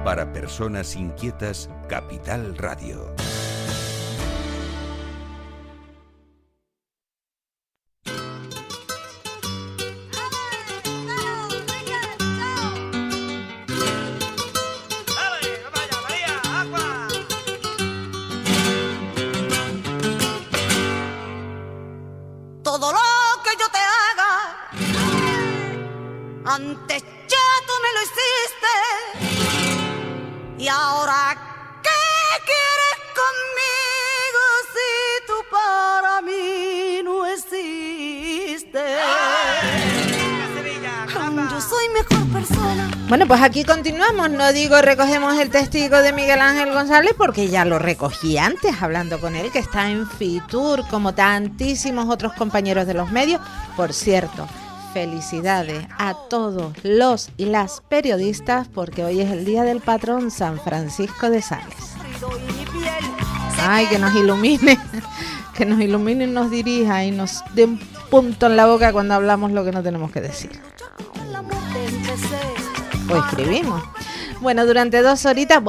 Para personas inquietas, Capital Radio. Todo lo que yo te haga, antes ya tú me lo hiciste. Y ahora, ¿qué quieres conmigo si tú para mí no existes? Yo soy mejor persona. Bueno, pues aquí continuamos. No digo recogemos el testigo de Miguel Ángel González porque ya lo recogí antes hablando con él, que está en Fitur como tantísimos otros compañeros de los medios. Por cierto, felicidades a todos los y las periodistas porque hoy es el día del patrón San Francisco de Sales. Ay, que nos ilumine, que nos ilumine y nos dirija y nos dé un punto en la boca cuando hablamos lo que no tenemos que decir. O escribimos. Bueno, durante 2 horitas,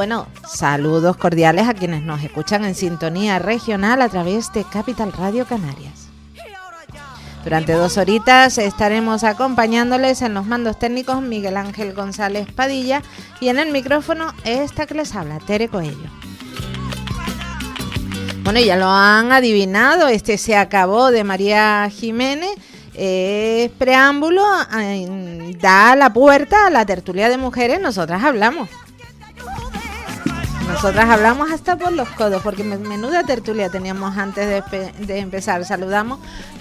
saludos cordiales a quienes nos escuchan en sintonía regional a través de Capital Radio Canarias. Durante 2 horitas estaremos acompañándoles en los mandos técnicos Miguel Ángel González Padilla y en el micrófono esta que les habla, Tere Coello. Bueno, ya lo han adivinado, se acabó de María Jiménez. Preámbulo, da la puerta a la tertulia de mujeres. Nosotras hablamos hasta por los codos, porque menuda tertulia teníamos antes de empezar. Saludamos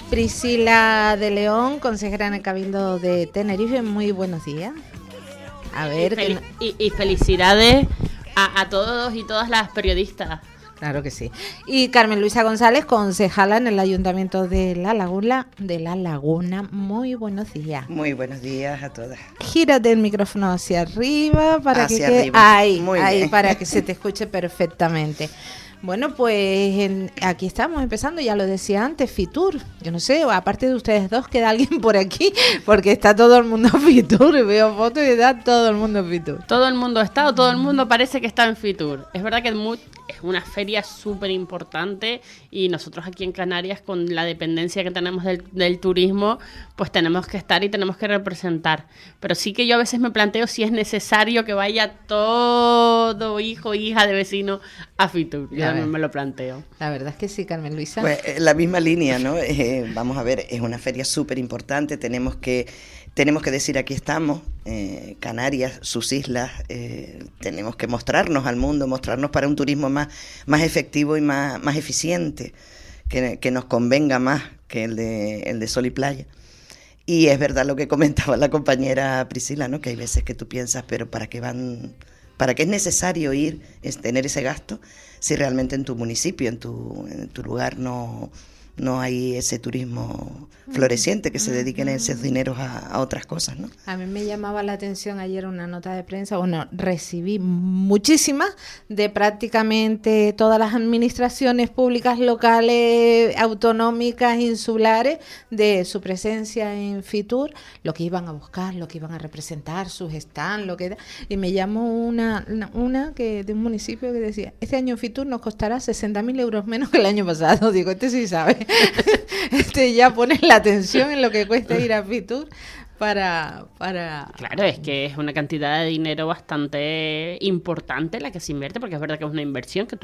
Priscila de León, consejera en el Cabildo de Tenerife. Muy buenos días. A ver, y felicidades a todos y todas las periodistas. Claro que sí. Y Carmen Luisa González, concejala en el Ayuntamiento de La Laguna. Muy buenos días. Muy buenos días a todas. Gírate el micrófono hacia arriba para para que se te escuche perfectamente. Bueno, pues aquí estamos empezando, ya lo decía antes, Fitur. Yo no sé, aparte de ustedes dos, queda alguien por aquí, porque está todo el mundo en Fitur. Veo fotos y está todo el mundo en Fitur. Todo el mundo está, o todo el mundo parece que está en Fitur. Es verdad que es una feria súper importante y nosotros aquí en Canarias, con la dependencia que tenemos del turismo, pues tenemos que estar y tenemos que representar. Pero sí que yo a veces me planteo si es necesario que vaya todo hijo o hija de vecino a Fitur. Yo también me lo planteo. La verdad es que sí, Carmen Luisa. Pues la misma línea, ¿no? Vamos a ver, es una feria súper importante, tenemos que decir aquí estamos, Canarias, sus islas, tenemos que mostrarnos al mundo, mostrarnos para un turismo más efectivo y más eficiente, que nos convenga más que el de sol y playa. Y es verdad lo que comentaba la compañera Priscila, ¿no? Que hay veces que tú piensas, pero ¿para qué es necesario ir, tener ese gasto, si realmente en tu municipio, en tu lugar no hay ese turismo floreciente que se dediquen esos dineros a otras cosas, ¿no? A mí me llamaba la atención ayer una nota de prensa, recibí muchísimas de prácticamente todas las administraciones públicas locales, autonómicas, insulares, de su presencia en Fitur, lo que iban a buscar, lo que iban a representar, sus stands, y me llamó una que de un municipio que decía, este año en Fitur nos costará 60.000 euros menos que el año pasado. Digo, sí sabe. Ya pones la atención en lo que cuesta ir a Fitur para... Claro, es que es una cantidad de dinero bastante importante la que se invierte, porque es verdad que es una inversión que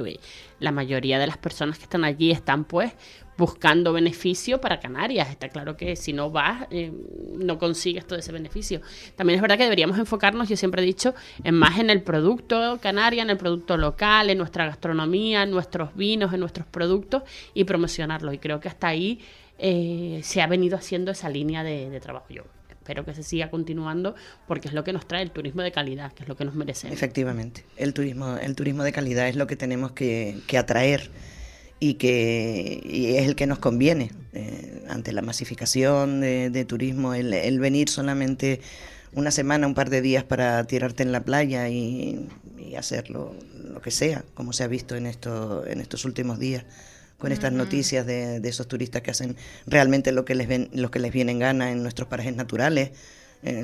la mayoría de las personas que están allí están pues buscando beneficio para Canarias. Está claro que si no vas, no consigues todo ese beneficio. También es verdad que deberíamos enfocarnos, yo siempre he dicho, más en el producto canaria, en el producto local, en nuestra gastronomía, en nuestros vinos, en nuestros productos y promocionarlos. Y creo que hasta ahí se ha venido haciendo esa línea de trabajo. Yo espero que se siga continuando porque es lo que nos trae el turismo de calidad, que es lo que nos merecemos. Efectivamente, el turismo de calidad es lo que tenemos que atraer y es el que nos conviene ante la masificación de turismo, el venir solamente una semana, un par de días para tirarte en la playa y hacer lo que sea, como se ha visto en estos últimos días, con estas noticias de esos turistas que hacen realmente lo que les viene en gana en nuestros parajes naturales,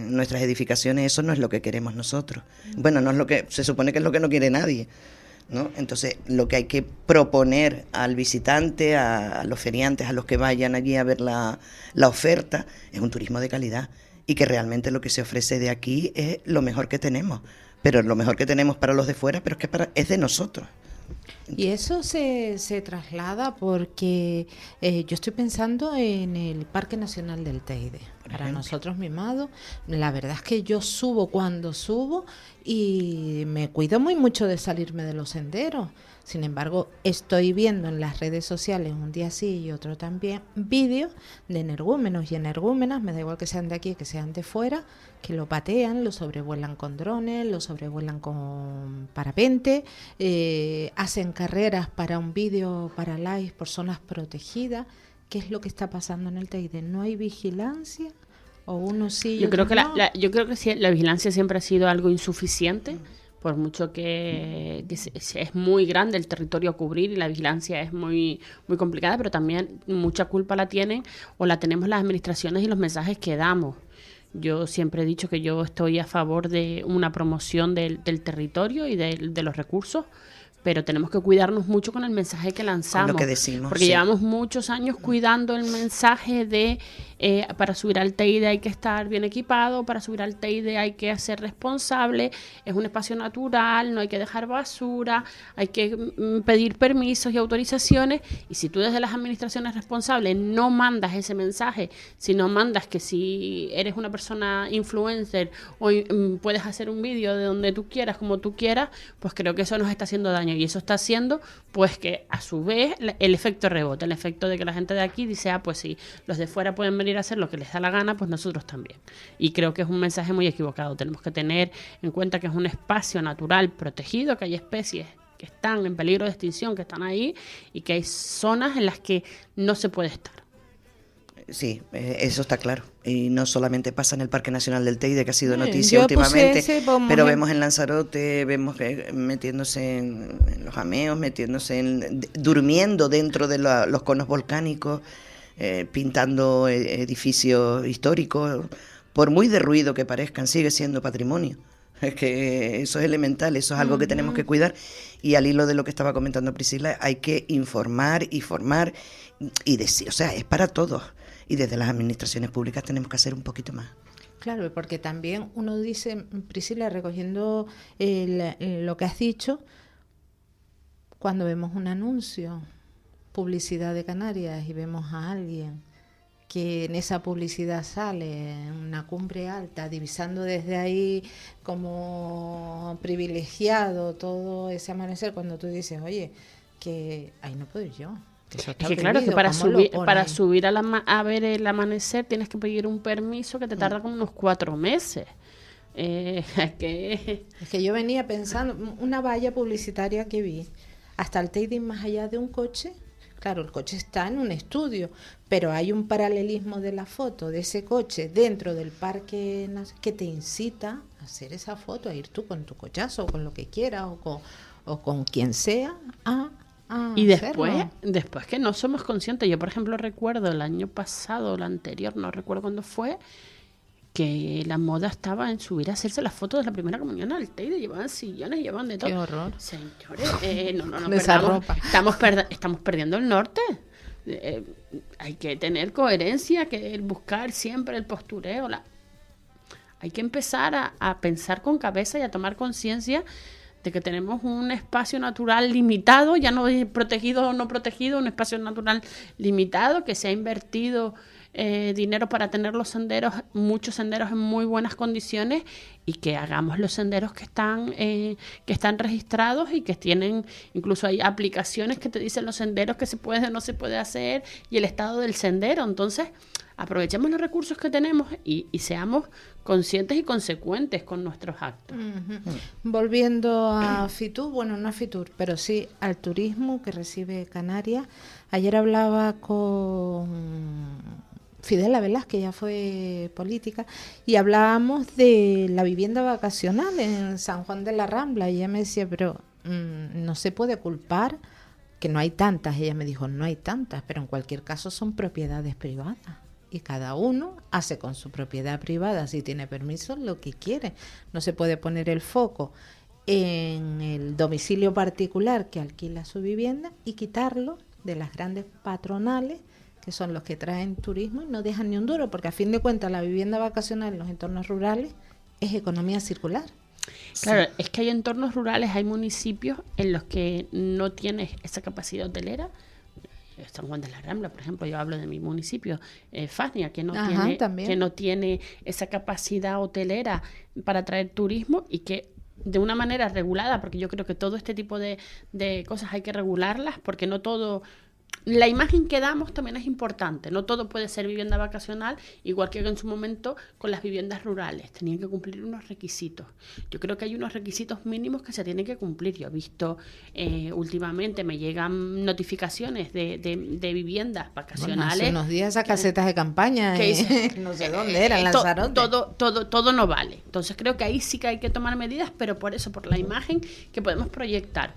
nuestras edificaciones, eso no es lo que queremos nosotros. Bueno, no es lo que se supone que es lo que no quiere nadie, ¿no? Entonces, lo que hay que proponer al visitante, a los feriantes, a los que vayan allí a ver la oferta, es un turismo de calidad y que realmente lo que se ofrece de aquí es lo mejor que tenemos, pero lo mejor que tenemos para los de fuera, pero es que es de nosotros. Y eso se traslada porque yo estoy pensando en el Parque Nacional del Teide. Para nosotros mimados, la verdad es que yo subo cuando subo y me cuido muy mucho de salirme de los senderos. Sin embargo, estoy viendo en las redes sociales, un día sí y otro también, vídeos de energúmenos y energúmenas, me da igual que sean de aquí que sean de fuera, que lo patean, lo sobrevuelan con drones, lo sobrevuelan con parapente, hacen carreras para un vídeo, para live por zonas protegidas. ¿Qué es lo que está pasando en el Teide? ¿No hay vigilancia? ¿O uno sí? Yo creo que no? yo creo que sí, la vigilancia siempre ha sido algo insuficiente, por mucho que es muy grande el territorio a cubrir y la vigilancia es muy, muy complicada, pero también mucha culpa la tienen o la tenemos las administraciones y los mensajes que damos. Yo siempre he dicho que yo estoy a favor de una promoción del territorio y de los recursos, pero tenemos que cuidarnos mucho con el mensaje que lanzamos. Con lo que decimos, porque llevamos muchos años cuidando el mensaje de para subir al Teide hay que estar bien equipado, para subir al Teide hay que ser responsable, es un espacio natural, no hay que dejar basura, hay que pedir permisos y autorizaciones, y si tú desde las administraciones responsables no mandas ese mensaje, si no mandas que si eres una persona influencer o puedes hacer un vídeo de donde tú quieras, como tú quieras, pues creo que eso nos está haciendo daño, y eso está haciendo pues que a su vez el efecto rebote, el efecto de que la gente de aquí dice, pues sí, los de fuera pueden venir a hacer lo que les da la gana, pues nosotros también. Y creo que es un mensaje muy equivocado. Tenemos que tener en cuenta que es un espacio natural protegido, que hay especies que están en peligro de extinción, que están ahí, y que hay zonas en las que no se puede estar. Sí, eso está claro. Y no solamente pasa en el Parque Nacional del Teide, que ha sido noticia últimamente, pero vemos en Lanzarote, vemos que metiéndose en los ameos, durmiendo dentro de los conos volcánicos, pintando edificios históricos, por muy de ruido que parezcan, sigue siendo patrimonio. Es que eso es elemental, eso es algo que tenemos que cuidar, y al hilo de lo que estaba comentando Priscila, hay que informar y formar y decir, o sea, es para todos, y desde las administraciones públicas tenemos que hacer un poquito más. Claro, porque también uno dice, Priscila, recogiendo lo que has dicho, cuando vemos un anuncio, publicidad de Canarias, y vemos a alguien que en esa publicidad sale en una cumbre alta, divisando desde ahí como privilegiado todo ese amanecer, cuando tú dices, oye, que ahí no puedo ir yo. Es que claro, que para subir a ver el amanecer tienes que pedir un permiso que te tarda como unos 4 meses. Es que yo venía pensando, una valla publicitaria que vi, hasta el Teide más allá de un coche. Claro, el coche está en un estudio, pero hay un paralelismo de la foto de ese coche dentro del parque que te incita a hacer esa foto, a ir tú con tu cochazo o con lo que quieras o con quien sea y después que no somos conscientes. Yo, por ejemplo, recuerdo el año pasado, el anterior, no recuerdo cuándo fue, que la moda estaba en subir a hacerse las fotos de la primera comunión al Teide, llevaban sillones, llevaban de todo. ¡Qué horror! Señores, no, estamos perdiendo el norte. Hay que tener coherencia, que buscar siempre el postureo. Hay que empezar a pensar con cabeza y a tomar conciencia de que tenemos un espacio natural limitado, ya no protegido o no protegido, un espacio natural limitado, que se ha invertido dinero para tener los senderos, muchos senderos en muy buenas condiciones, y que hagamos los senderos que están registrados y que tienen, incluso hay aplicaciones que te dicen los senderos que se puede o no se puede hacer y el estado del sendero. Entonces, aprovechemos los recursos que tenemos y seamos conscientes y consecuentes con nuestros actos. Volviendo a Fitur, bueno, no a Fitur, pero sí al turismo que recibe Canarias. Ayer hablaba con Fidela Velázquez, que ya fue política, y hablábamos de la vivienda vacacional en San Juan de la Rambla, y ella me decía, pero no se puede culpar que no hay tantas. Ella me dijo, no hay tantas, pero en cualquier caso son propiedades privadas y cada uno hace con su propiedad privada, si tiene permiso, lo que quiere. No se puede poner el foco en el domicilio particular que alquila su vivienda y quitarlo de las grandes patronales, que son los que traen turismo y no dejan ni un duro, porque a fin de cuentas la vivienda vacacional en los entornos rurales es economía circular. Claro, es que hay entornos rurales, hay municipios en los que no tienes esa capacidad hotelera. San Juan de la Rambla, por ejemplo, yo hablo de mi municipio, Fasnia, que no tiene esa capacidad hotelera para atraer turismo y que de una manera regulada, porque yo creo que todo este tipo de cosas hay que regularlas, porque no todo... La imagen que damos también es importante, no todo puede ser vivienda vacacional, igual que en su momento con las viviendas rurales, tenían que cumplir unos requisitos. Yo creo que hay unos requisitos mínimos que se tienen que cumplir. Yo he visto últimamente, me llegan notificaciones de viviendas vacacionales. Hace unos días esas casetas de campaña, no sé dónde eran, Lanzarote. Todo no vale. Entonces creo que ahí sí que hay que tomar medidas, pero por eso, por la imagen que podemos proyectar,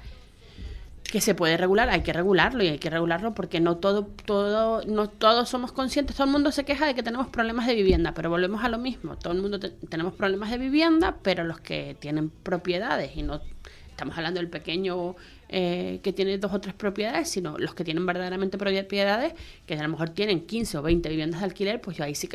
que se puede regular, hay que regularlo, y hay que regularlo porque no todos somos conscientes. Todo el mundo se queja de que tenemos problemas de vivienda, pero volvemos a lo mismo. Todo el mundo tenemos problemas de vivienda, pero los que tienen propiedades, y no estamos hablando del pequeño que tiene 2 o 3 propiedades, sino los que tienen verdaderamente propiedades, que a lo mejor tienen 15 o 20 viviendas de alquiler, pues yo ahí sí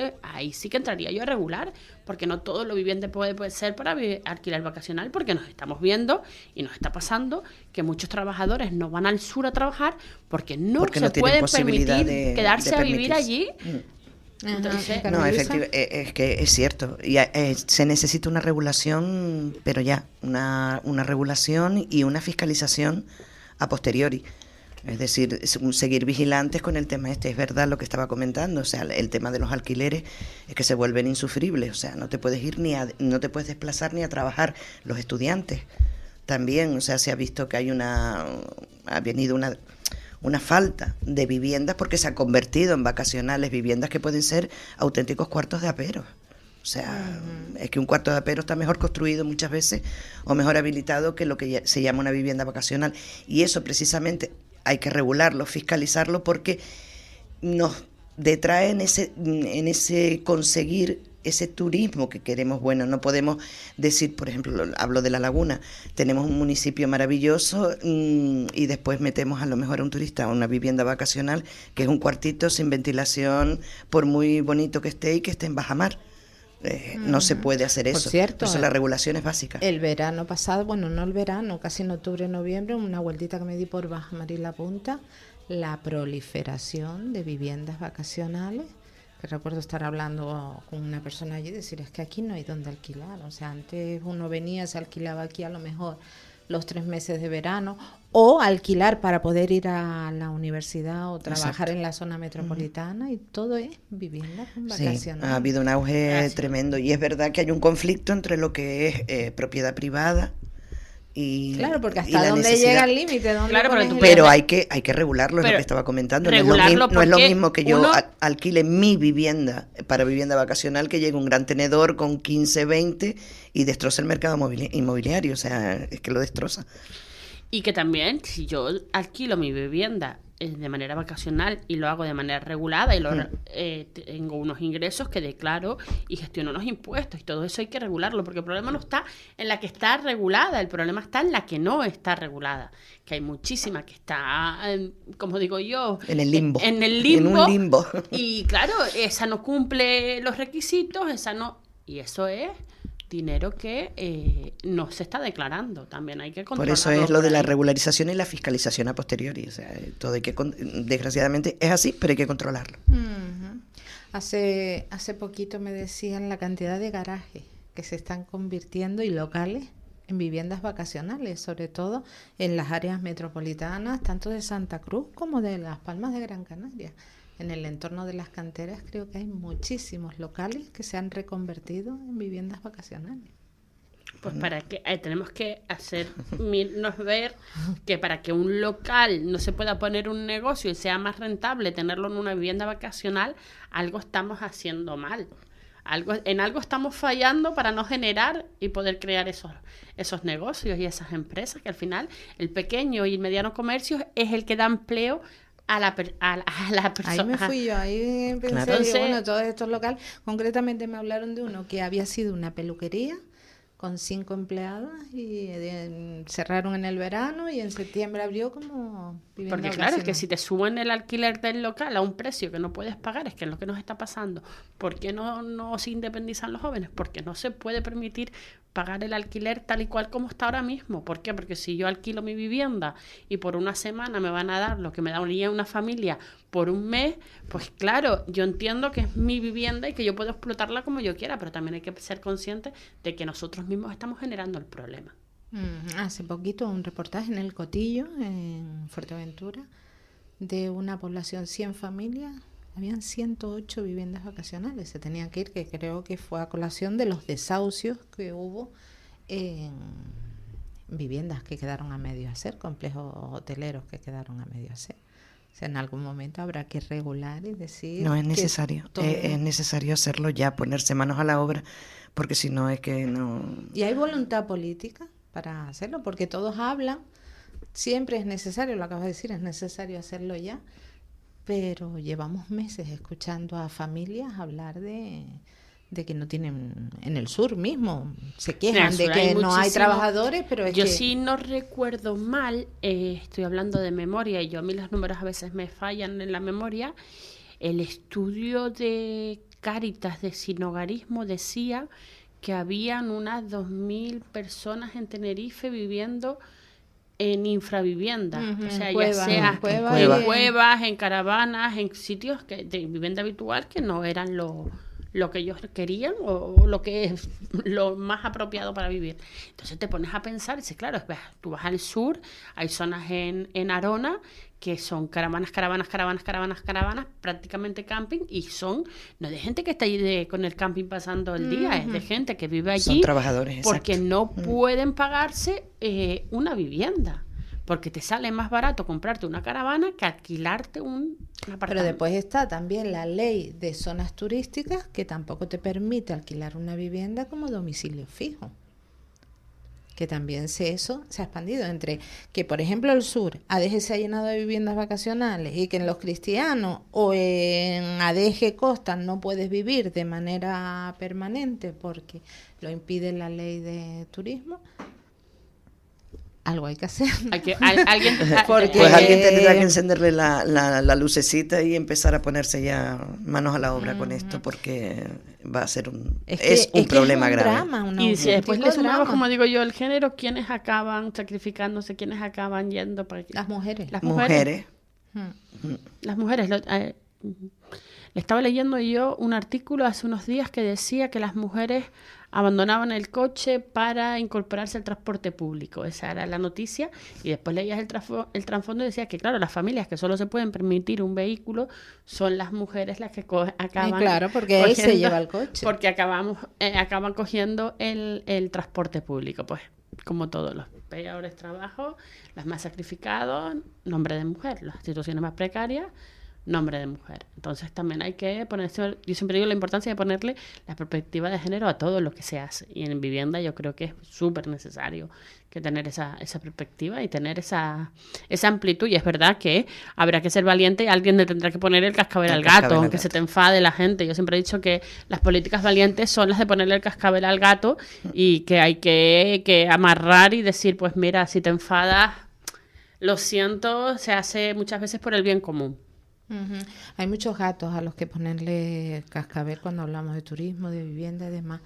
que entraría yo a regular, porque no todo lo viviente puede ser para alquiler vacacional, porque nos estamos viendo y nos está pasando que muchos trabajadores no van al sur a trabajar porque no pueden permitir quedarse a vivir allí. Entonces, no, efectivamente, es que es cierto. Y, se necesita una regulación, pero ya, una regulación y una fiscalización a posteriori. Es decir, seguir vigilantes con el tema este. Es verdad lo que estaba comentando, o sea, el tema de los alquileres es que se vuelven insufribles. O sea, no te puedes ir no te puedes desplazar ni a trabajar. Los estudiantes también, o sea, se ha visto que ha venido una falta de viviendas porque se han convertido en vacacionales, viviendas que pueden ser auténticos cuartos de aperos. O sea, es que un cuarto de apero está mejor construido muchas veces o mejor habilitado que lo que se llama una vivienda vacacional. Y eso precisamente hay que regularlo, fiscalizarlo, porque nos detrae en ese conseguir ese turismo que queremos. Bueno, no podemos decir, por ejemplo, hablo de La Laguna, tenemos un municipio maravilloso y después metemos a lo mejor a un turista a una vivienda vacacional que es un cuartito sin ventilación, por muy bonito que esté y que esté en bajamar. No se puede hacer eso. Por cierto, por eso la regulación es básica. El verano pasado, bueno, no el verano, casi en octubre, noviembre, una vueltita que me di por Bajamar y La Punta, la proliferación de viviendas vacacionales. Que recuerdo estar hablando con una persona allí y decir, es que aquí no hay donde alquilar. O sea, antes uno venía, se alquilaba aquí a lo mejor los 3 meses de verano, o alquilar para poder ir a la universidad o trabajar. Exacto. En la zona metropolitana, y todo es vivienda vacacional. Sí, ha habido un auge tremendo, y es verdad que hay un conflicto entre lo que es propiedad privada y claro, porque hasta dónde llega el límite. Claro, pero hay que regularlo, es lo que estaba comentando. No es lo mismo que yo alquile mi vivienda para vivienda vacacional, que llegue un gran tenedor con 15, 20 y destroza el mercado inmobiliario. O sea, es que lo destroza. Y que también, si yo alquilo mi vivienda de manera vacacional y lo hago de manera regulada y tengo unos ingresos que declaro y gestiono unos impuestos, y todo eso hay que regularlo, porque el problema no está en la que está regulada, el problema está en la que no está regulada, que hay muchísima que está, como digo yo, en el limbo. En un limbo. Y claro, esa no cumple los requisitos, y eso es dinero que no se está declarando. También hay que controlarlo. Por eso es lo de la regularización y la fiscalización a posteriori. O sea, todo hay que, desgraciadamente es así, pero hay que controlarlo. Uh-huh. Hace poquito me decían la cantidad de garajes que se están convirtiendo y locales en viviendas vacacionales, sobre todo en las áreas metropolitanas, tanto de Santa Cruz como de Las Palmas de Gran Canaria. En el entorno de las canteras creo que hay muchísimos locales que se han reconvertido en viviendas vacacionales. Pues para que tenemos que hacernos ver que para que un local no se pueda poner un negocio y sea más rentable tenerlo en una vivienda vacacional, algo estamos haciendo mal. En algo estamos fallando para no generar y poder crear esos negocios y esas empresas, que al final el pequeño y el mediano comercio es el que da empleo a la persona. Ahí me fui yo, ahí pensé, Claro. digo, Entonces- bueno, todos estos locales, concretamente me hablaron de uno que había sido una peluquería con 5 empleadas y cerraron en el verano y en septiembre abrió como vivienda Porque claro, es que ocasional. si te suben el alquiler del local a un precio que no puedes pagar, es que es lo que nos está pasando. ¿Por qué no se independizan los jóvenes? Porque no se puede permitir pagar el alquiler tal y cual como está ahora mismo. ¿Por qué? Porque si yo alquilo mi vivienda y por una semana me van a dar lo que me daría una familia por un mes, pues claro, yo entiendo que es mi vivienda y que yo puedo explotarla como yo quiera, pero también hay que ser conscientes de que nosotros mismos estamos generando el problema. Hace poquito un reportaje en El Cotillo, en Fuerteventura, de una población 100 familias. Habían 108 viviendas vacacionales, se tenían que ir, que creo que fue a colación de los desahucios que hubo en viviendas que quedaron a medio hacer, complejos hoteleros que quedaron a medio hacer. O sea, en algún momento habrá que regular y decir... No es que necesario, todo- es necesario hacerlo ya, ponerse manos a la obra, porque si no es que no... Y hay voluntad política para hacerlo, porque todos hablan, siempre es necesario, lo acabas de decir, es necesario hacerlo ya, pero llevamos meses escuchando a familias hablar de que no tienen, en el sur mismo, se quejan de sur hay que no hay muchísimo. trabajadores, pero es Yo que... sí no recuerdo mal, estoy hablando de memoria y a mí los números a veces me fallan en la memoria. El estudio de Cáritas de sinhogarismo decía que habían unas 2.000 personas en Tenerife viviendo en infravivienda, Ujú, o sea, en cuevas, ya sea en cuevas en y- cuevas, en caravanas, en sitios de vivienda habitual que no eran lo que ellos querían o lo que es lo más apropiado para vivir. Entonces te pones a pensar y dices, claro, tú vas al sur, hay zonas en Arona que son caravanas, prácticamente camping, y son no de gente que está ahí con el camping pasando el día, es de gente que vive allí Son trabajadores, porque exacto. no pueden pagarse una vivienda. Porque te sale más barato comprarte una caravana que alquilarte un apartamento. Pero después está también la ley de zonas turísticas que tampoco te permite alquilar una vivienda como domicilio fijo. Que también eso se ha expandido entre que, por ejemplo, el sur, Adeje se ha llenado de viviendas vacacionales y que en Los Cristianos o en Adeje Costa no puedes vivir de manera permanente porque lo impide la ley de turismo. Algo hay que hacer. Alguien Porque- Pues alguien tendrá que encenderle la lucecita y empezar a ponerse ya manos a la obra con esto, porque va a ser un problema un grave. drama, un Y si después le auténtico sumamos, drama. como digo yo, el género, ¿quiénes acaban sacrificándose? ¿Quiénes acaban yendo para Las mujeres. Las Mujeres. Las mujeres. Le estaba leyendo yo un artículo hace unos días que decía que las mujeres abandonaban el coche para incorporarse al transporte público. Esa era la noticia. Y después leías el trasfondo y decía que, claro, las familias que solo se pueden permitir un vehículo son las mujeres las que acaban... claro, porque él se lleva el coche. Porque acaban cogiendo el transporte público. Pues, como todos los peores trabajos, las más sacrificados, nombre de mujer. Las situaciones más precarias, nombre de mujer. Entonces también hay que ponerse, yo siempre digo la importancia de ponerle la perspectiva de género a todo lo que se hace. Y en vivienda yo creo que es súper necesario que tener esa perspectiva y tener esa amplitud. Y es verdad que habrá que ser valiente y alguien le tendrá que poner el cascabel al gato, aunque se te enfade la gente. Yo siempre he dicho que las políticas valientes son las de ponerle el cascabel al gato y que hay que amarrar y decir, pues mira, si te enfadas, lo siento, se hace muchas veces por el bien común. Ujú. Hay muchos gatos a los que ponerle cascabel cuando hablamos de turismo, de vivienda y demás.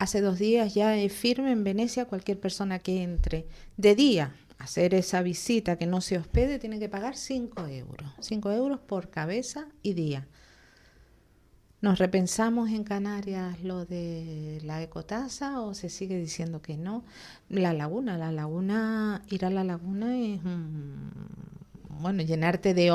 Hace 2 días ya es firme en Venecia, cualquier persona que entre de día a hacer esa visita que no se hospede tiene que pagar 5 euros. 5 euros por cabeza y día. ¿Nos repensamos en Canarias lo de la ecotasa o se sigue diciendo que no? Ir a la laguna es bueno, llenarte de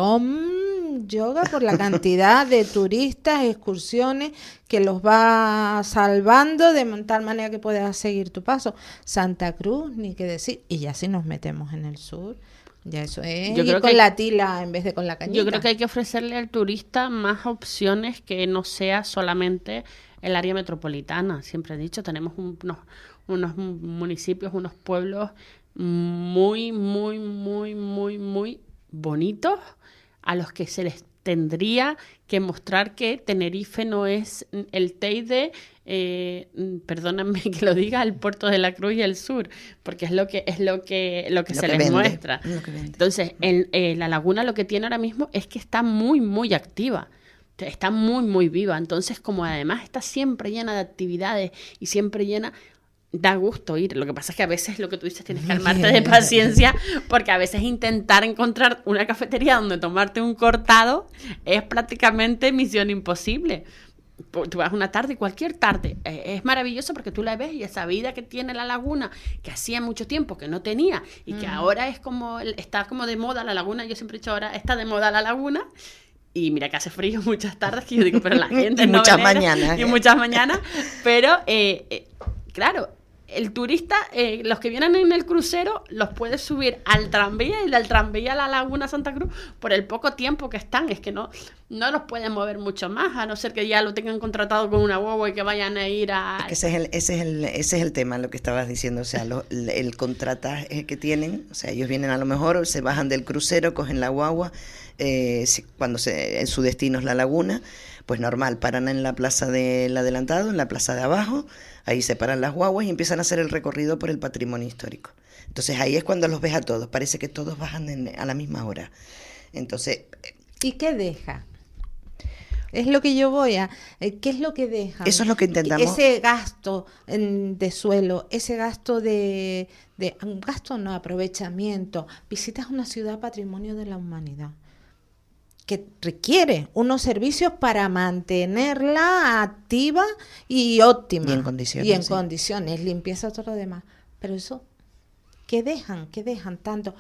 yoga por la cantidad de turistas, excursiones que los va salvando de tal manera que puedas seguir tu paso. Santa Cruz, ni qué decir. Y ya si nos metemos en el sur, ya eso es Yo ir creo con que la tila en vez de con la cañita. Yo creo que hay que ofrecerle al turista más opciones que no sea solamente el área metropolitana. Siempre he dicho, tenemos unos municipios, unos pueblos muy, muy, muy, muy, muy bonitos a los que se les tendría que mostrar que Tenerife no es el Teide, perdóname que lo diga, el Puerto de la Cruz y el Sur, porque es lo que se les muestra. Entonces, la laguna lo que tiene ahora mismo es que está muy, muy activa. Está muy, muy viva. Entonces, como además está siempre llena de actividades y siempre llena... Da gusto ir. Lo que pasa es que a veces lo que tú dices tienes que armarte de paciencia, porque a veces intentar encontrar una cafetería donde tomarte un cortado es prácticamente misión imposible. Tú vas una tarde, cualquier tarde, es maravilloso porque tú la ves y esa vida que tiene la laguna, que hacía mucho tiempo que no tenía y que ahora es como, está como de moda la laguna. Yo siempre he dicho, ahora está de moda la laguna. Y mira que hace frío muchas tardes, que yo digo, pero la gente y no muchas venera, mañanas. Y muchas mañanas. Pero, claro, el turista, los que vienen en el crucero, los puedes subir al tranvía y del tranvía a la Laguna Santa Cruz por el poco tiempo que están. Es que no los pueden mover mucho más, a no ser que ya lo tengan contratado con una guagua y que vayan a ir a... Es que ese es el tema, lo que estabas diciendo, o sea, el contrataje que tienen, o sea, ellos vienen a lo mejor, se bajan del crucero, cogen la guagua, cuando su destino es la laguna, pues normal, paran en la plaza del adelantado, en la plaza de abajo, ahí se paran las guaguas y empiezan a hacer el recorrido por el patrimonio histórico. Entonces ahí es cuando los ves a todos, parece que todos bajan a la misma hora. Entonces... ¿Y qué deja? Es lo que yo voy a... ¿Qué es lo que deja? Eso es lo que intentamos. Ese gasto de suelo, ese gasto de un gasto no, aprovechamiento. Visitas una ciudad patrimonio de la humanidad que requiere unos servicios para mantenerla activa y óptima. Y en condiciones. Y en condiciones, limpieza, todo lo demás. Pero eso, ¿qué dejan tanto?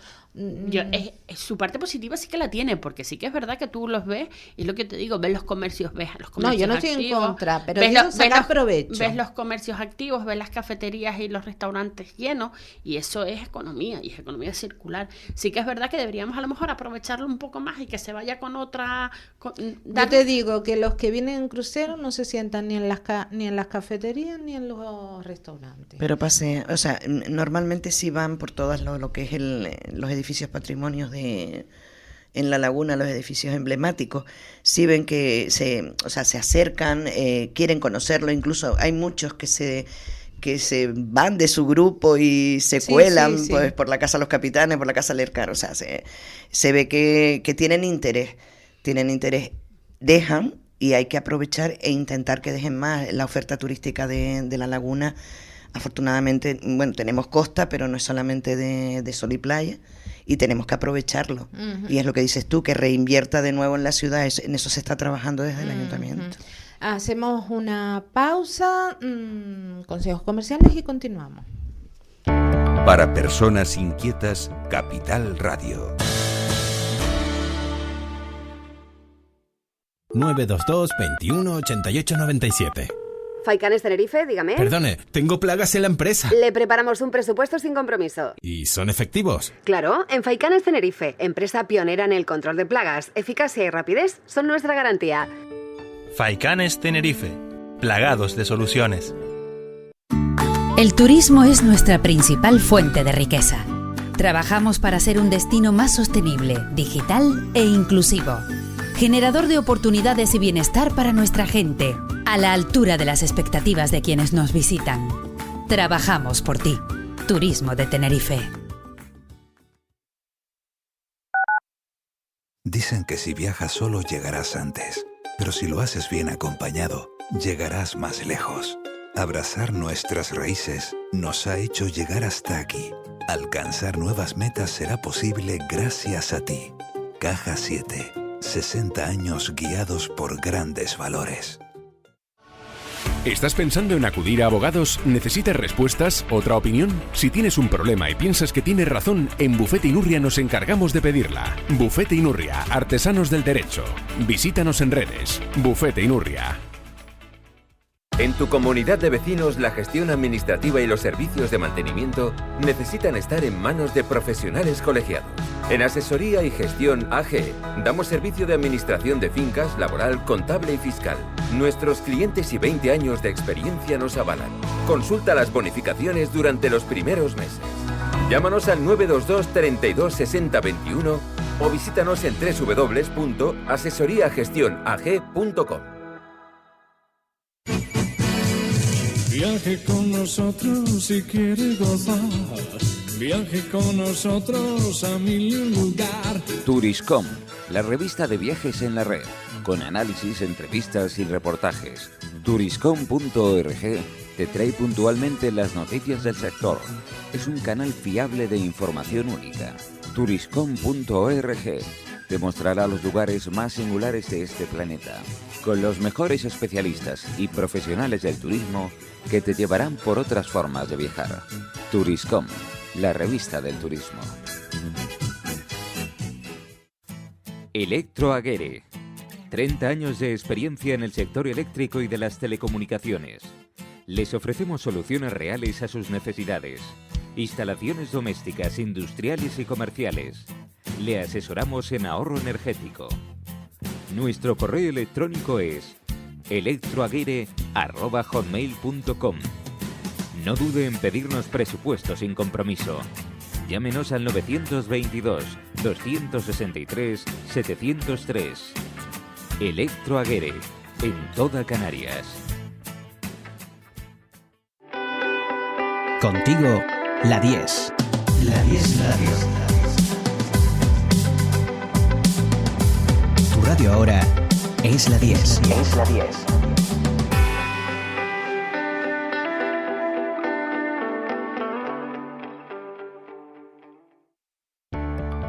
Su parte positiva sí que la tiene, porque sí que es verdad que tú los ves, y es lo que te digo, ves los comercios, ves a los comercios activos. No, yo no estoy activos, en contra, pero digo sacar provecho. Ves los comercios activos, ves las cafeterías y los restaurantes llenos, y eso es economía, y es economía circular. Sí que es verdad que deberíamos a lo mejor aprovecharlo un poco más y que se vaya con otra... Yo te digo que los que vienen en crucero no se sientan ni en las cafeterías ni en los restaurantes. Pero normalmente sí van por todas lo que es los edificios patrimonios en la laguna, los edificios emblemáticos, sí ven que se acercan, quieren conocerlo, incluso hay muchos que se van de su grupo y se cuelan pues por la Casa de los Capitanes, por la Casa Lercar, o sea, se ve que tienen interés, dejan, y hay que aprovechar e intentar que dejen más la oferta turística de la laguna. Afortunadamente, bueno, tenemos costa, pero no es solamente de sol y playa, y tenemos que aprovecharlo. Uh-huh. Y es lo que dices tú, que reinvierta de nuevo en la ciudad, en eso se está trabajando desde el ayuntamiento. Hacemos una pausa, consejos comerciales y continuamos. Para personas inquietas, Capital Radio. 922 21 88 97. Faicanes Tenerife, dígame. Perdone, tengo plagas en la empresa. Le preparamos un presupuesto sin compromiso. ¿Y son efectivos? Claro, en Faicanes Tenerife, empresa pionera en el control de plagas, eficacia y rapidez son nuestra garantía. Faicanes Tenerife, plagados de soluciones. El turismo es nuestra principal fuente de riqueza. Trabajamos para ser un destino más sostenible, digital e inclusivo. Generador de oportunidades y bienestar para nuestra gente, a la altura de las expectativas de quienes nos visitan. Trabajamos por ti. Turismo de Tenerife. Dicen que si viajas solo llegarás antes, pero si lo haces bien acompañado, llegarás más lejos. Abrazar nuestras raíces nos ha hecho llegar hasta aquí. Alcanzar nuevas metas será posible gracias a ti. Caja 7. 60 años guiados por grandes valores. ¿Estás pensando en acudir a abogados? ¿Necesitas respuestas? ¿Otra opinión? Si tienes un problema y piensas que tienes razón, en Bufete Inurria nos encargamos de pedirla. Bufete Inurria, artesanos del derecho. Visítanos en redes. Bufete Inurria. En tu comunidad de vecinos, la gestión administrativa y los servicios de mantenimiento necesitan estar en manos de profesionales colegiados. En Asesoría y Gestión AG, damos servicio de administración de fincas, laboral, contable y fiscal. Nuestros clientes y 20 años de experiencia nos avalan. Consulta las bonificaciones durante los primeros meses. Llámanos al 922 32 60 21 o visítanos en www.asesoriagestionag.com. Viaje con nosotros si quiere gozar. Viaje con nosotros a mil lugar. Turiscom, la revista de viajes en la red, con análisis, entrevistas y reportajes. Turiscom.org te trae puntualmente las noticias del sector. Es un canal fiable de información única. Turiscom.org te mostrará los lugares más singulares de este planeta, con los mejores especialistas y profesionales del turismo que te llevarán por otras formas de viajar. Turiscom, la revista del turismo. Electroaguere. 30 años de experiencia en el sector eléctrico y de las telecomunicaciones. Les ofrecemos soluciones reales a sus necesidades. Instalaciones domésticas, industriales y comerciales. Le asesoramos en ahorro energético. Nuestro correo electrónico es electroaguere@hotmail.com. No dude en pedirnos presupuesto sin compromiso. Llámenos al 922-263-703. Electroaguere, en toda Canarias. Contigo, la 10. La 10 Radio. Tu radio ahora es la 10. Es la 10.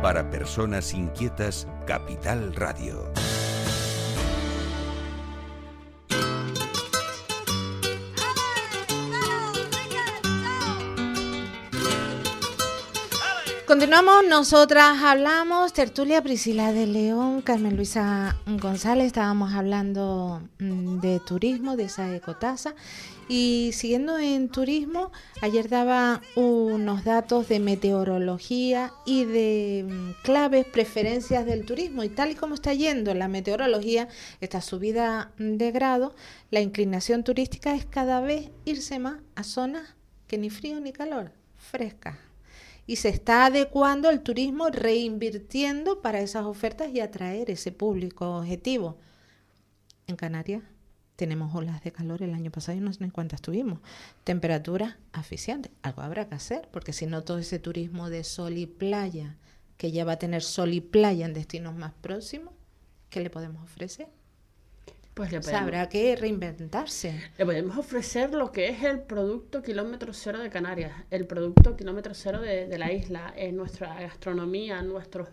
Para personas inquietas, Capital Radio. Continuamos, nosotras hablamos, tertulia Priscila de León, Carmen Luisa González, estábamos hablando de turismo, de esa ecotasa, y siguiendo en turismo, ayer daba unos datos de meteorología y de claves, preferencias del turismo, y tal y como está yendo la meteorología, esta subida de grado, la inclinación turística es cada vez irse más a zonas que ni frío ni calor, frescas. Y se está adecuando el turismo, reinvirtiendo para esas ofertas y atraer ese público objetivo. En Canarias tenemos olas de calor, el año pasado y no sé en cuántas tuvimos. Temperaturas asfixiantes. Algo habrá que hacer, porque si no todo ese turismo de sol y playa, que ya va a tener sol y playa en destinos más próximos, ¿qué le podemos ofrecer? Pues habrá que reinventarse. Le podemos ofrecer lo que es el producto kilómetro cero de Canarias, el producto kilómetro cero de la isla, nuestra gastronomía, nuestros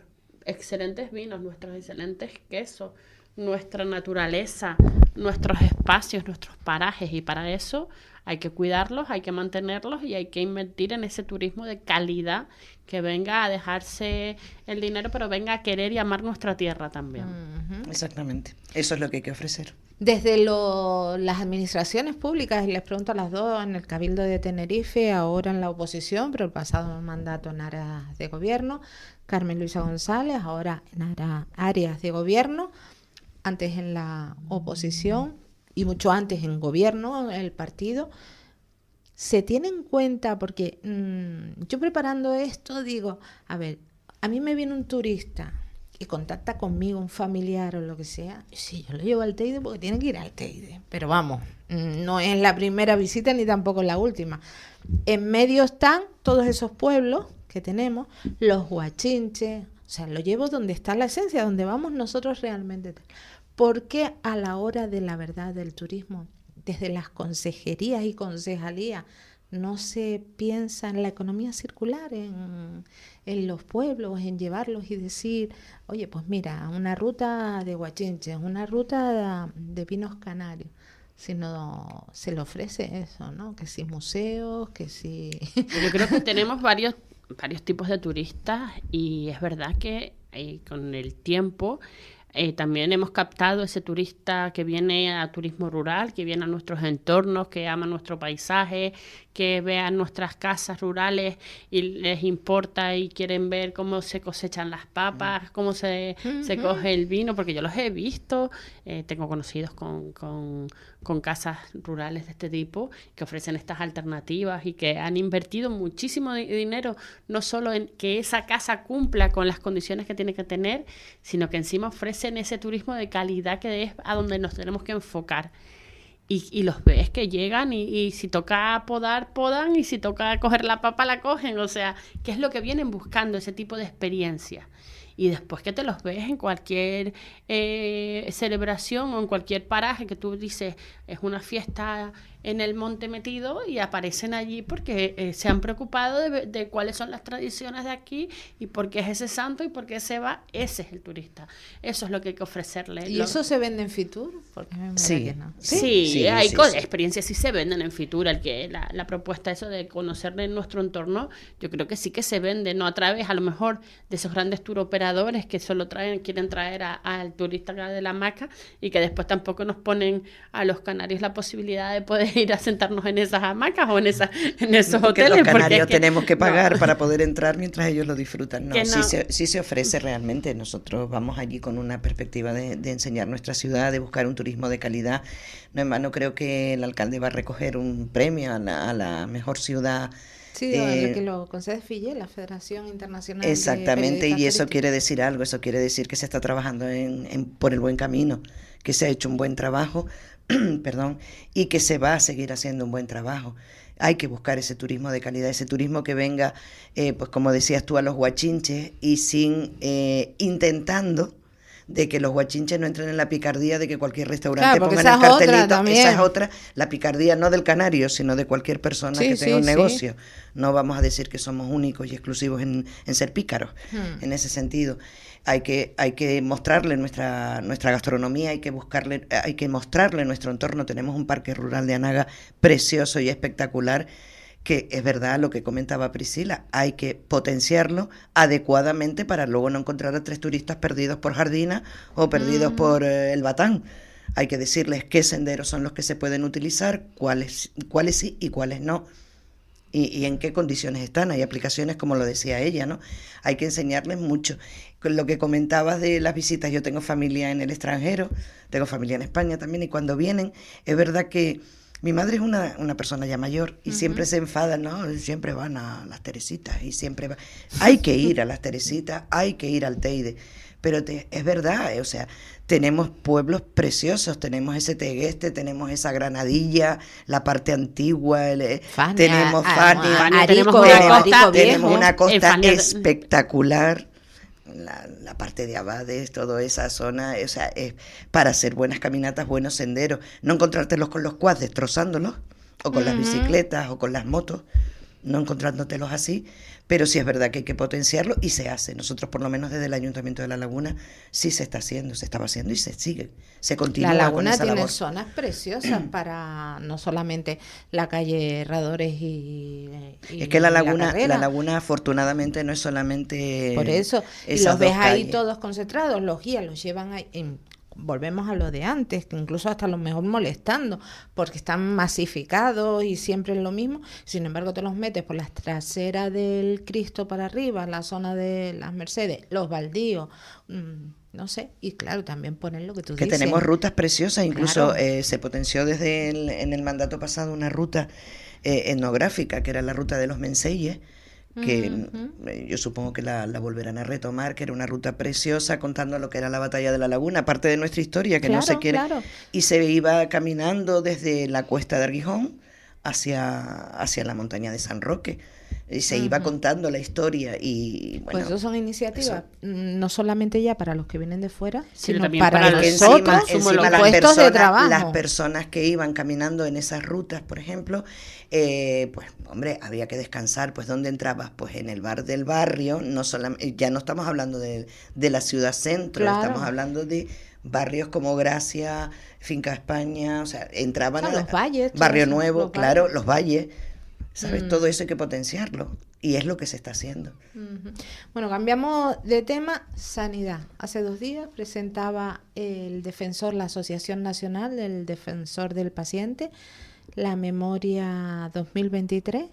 excelentes vinos, nuestros excelentes quesos, nuestra naturaleza, nuestros espacios, nuestros parajes, y para eso hay que cuidarlos, hay que mantenerlos y hay que invertir en ese turismo de calidad que venga a dejarse el dinero, pero venga a querer y amar nuestra tierra también. Uh-huh. Exactamente, eso es lo que hay que ofrecer. Desde las administraciones públicas, y les pregunto a las dos, en el Cabildo de Tenerife, ahora en la oposición, pero el pasado mandato en áreas de gobierno, Carmen Luisa González, ahora en áreas de gobierno, antes en la oposición y mucho antes en gobierno, el partido, se tiene en cuenta, porque yo preparando esto digo, a ver, a mí me viene un turista y contacta conmigo, un familiar o lo que sea, sí, yo lo llevo al Teide porque tiene que ir al Teide, pero vamos, no es la primera visita ni tampoco la última. En medio están todos esos pueblos que tenemos, los guachinches, o sea, lo llevo donde está la esencia, donde vamos nosotros realmente. ¿Por qué a la hora de la verdad del turismo, desde las consejerías y concejalías, no se piensa en la economía circular, en los pueblos, en llevarlos y decir, oye, pues mira, una ruta de guachinches, una ruta de vinos canarios, sino se le ofrece eso, ¿no? Que si museos, que si... Yo creo que tenemos varios tipos de turistas, y es verdad que con el tiempo También hemos captado ese turista que viene a turismo rural, que viene a nuestros entornos, que ama nuestro paisaje, que vean nuestras casas rurales y les importa y quieren ver cómo se cosechan las papas, cómo se coge el vino, porque yo los he visto, tengo conocidos con casas rurales de este tipo que ofrecen estas alternativas y que han invertido muchísimo dinero, no solo en que esa casa cumpla con las condiciones que tiene que tener, sino que encima ofrecen ese turismo de calidad que es a donde nos tenemos que enfocar. Y los ves que llegan y si toca podar, podan, y si toca coger la papa, la cogen. O sea, ¿qué es lo que vienen buscando? Ese tipo de experiencia. Y después que te los ves en cualquier celebración o en cualquier paraje que tú dices, es una fiesta en el monte metido, y aparecen allí porque se han preocupado de cuáles son las tradiciones de aquí y por qué es ese santo y por qué se va. Ese es el turista. Eso es lo que hay que ofrecerle. ¿Y eso se vende en Fitur? Porque sí. que no. Sí, hay experiencias sí se venden en Fitur. La propuesta eso de conocerle nuestro entorno, yo creo que sí que se vende, no a través a lo mejor de esos grandes tour operadores que solo quieren traer al turista de la hamaca, y que después tampoco nos ponen a los canarios la posibilidad de poder ir a sentarnos en esas hamacas o en esos porque hoteles. Los canarios tenemos que pagar para poder entrar mientras ellos lo disfrutan. No, sí se ofrece realmente. Nosotros vamos allí con una perspectiva de enseñar nuestra ciudad, de buscar un turismo de calidad. No, en vano creo que el alcalde va a recoger un premio a la mejor ciudad. Sí, que lo concede FIGE, la Federación Internacional. Exactamente, y eso quiere decir algo, eso quiere decir que se está trabajando por el buen camino, que se ha hecho un buen trabajo, perdón, y que se va a seguir haciendo un buen trabajo. Hay que buscar ese turismo de calidad, ese turismo que venga, pues como decías tú, a los guachinches y sin intentando de que los guachinches no entren en la picardía de que cualquier restaurante ponga en el cartelito. Esa es otra, la picardía no del canario, sino de cualquier persona que tenga un negocio. No vamos a decir que somos únicos y exclusivos en ser pícaros, en ese sentido. Hay que mostrarle nuestra gastronomía, hay que mostrarle nuestro entorno. Tenemos un parque rural de Anaga precioso y espectacular, que es verdad lo que comentaba Priscila, hay que potenciarlo adecuadamente para luego no encontrar a 3 turistas perdidos por Jardina o perdidos por el Batán. Hay que decirles qué senderos son los que se pueden utilizar, cuáles sí y cuáles no, y en qué condiciones están. Hay aplicaciones, como lo decía ella, ¿no? Hay que enseñarles mucho. Con lo que comentabas de las visitas, yo tengo familia en el extranjero, tengo familia en España también, y cuando vienen, es verdad que mi madre es una persona ya mayor y siempre se enfada, ¿no? Siempre van a las Teresitas y siempre va. Hay que ir a las Teresitas, hay que ir al Teide, pero es verdad, o sea, tenemos pueblos preciosos, tenemos ese Tegueste, tenemos esa Granadilla, la parte antigua, Fania, tenemos Fania, tenemos una costa espectacular. La parte de Abades, toda esa zona, o sea, es para hacer buenas caminatas, buenos senderos, no encontrártelos con los quads destrozándolos, o con las bicicletas, o con las motos, no encontrándotelos así, pero sí es verdad que hay que potenciarlo y se hace. Nosotros, por lo menos desde el Ayuntamiento de La Laguna, sí se estaba haciendo y se sigue, se continúa. La Laguna con esa tiene labor. Zonas preciosas para no solamente la calle Herradores y es que la Laguna afortunadamente no es solamente por eso, y los ves ahí todos concentrados, los guías los llevan ahí volvemos a lo de antes, que incluso hasta lo mejor molestando, porque están masificados y siempre es lo mismo. Sin embargo, te los metes por las traseras del Cristo para arriba, la zona de las Mercedes, los baldíos, no sé, y claro, también ponen lo que tú dices. Que tenemos rutas preciosas, incluso se potenció en el mandato pasado una ruta etnográfica, que era la ruta de los Menseyes, que yo supongo que la volverán a retomar, que era una ruta preciosa contando lo que era la batalla de la Laguna, parte de nuestra historia que no se quiere, y se iba caminando desde la cuesta de Arguijón hacia la montaña de San Roque, y se iba contando la historia. Y bueno, pues eso son iniciativas no solamente ya para los que vienen de fuera, sino también para nosotros, encima los puestos de trabajo. Las personas que iban caminando en esas rutas, por ejemplo, pues hombre, había que descansar. Pues ¿dónde entrabas? Pues en el bar del barrio. Ya no estamos hablando de la ciudad centro, estamos hablando de barrios como Gracia, Finca España, o sea, entraban los valles, Barrio Nuevo, los valles, ¿sabes? Todo eso hay que potenciarlo. y es lo que se está haciendo. Bueno, cambiamos de tema. Sanidad. Hace 2 días presentaba la Asociación Nacional del Defensor del Paciente, la memoria 2023,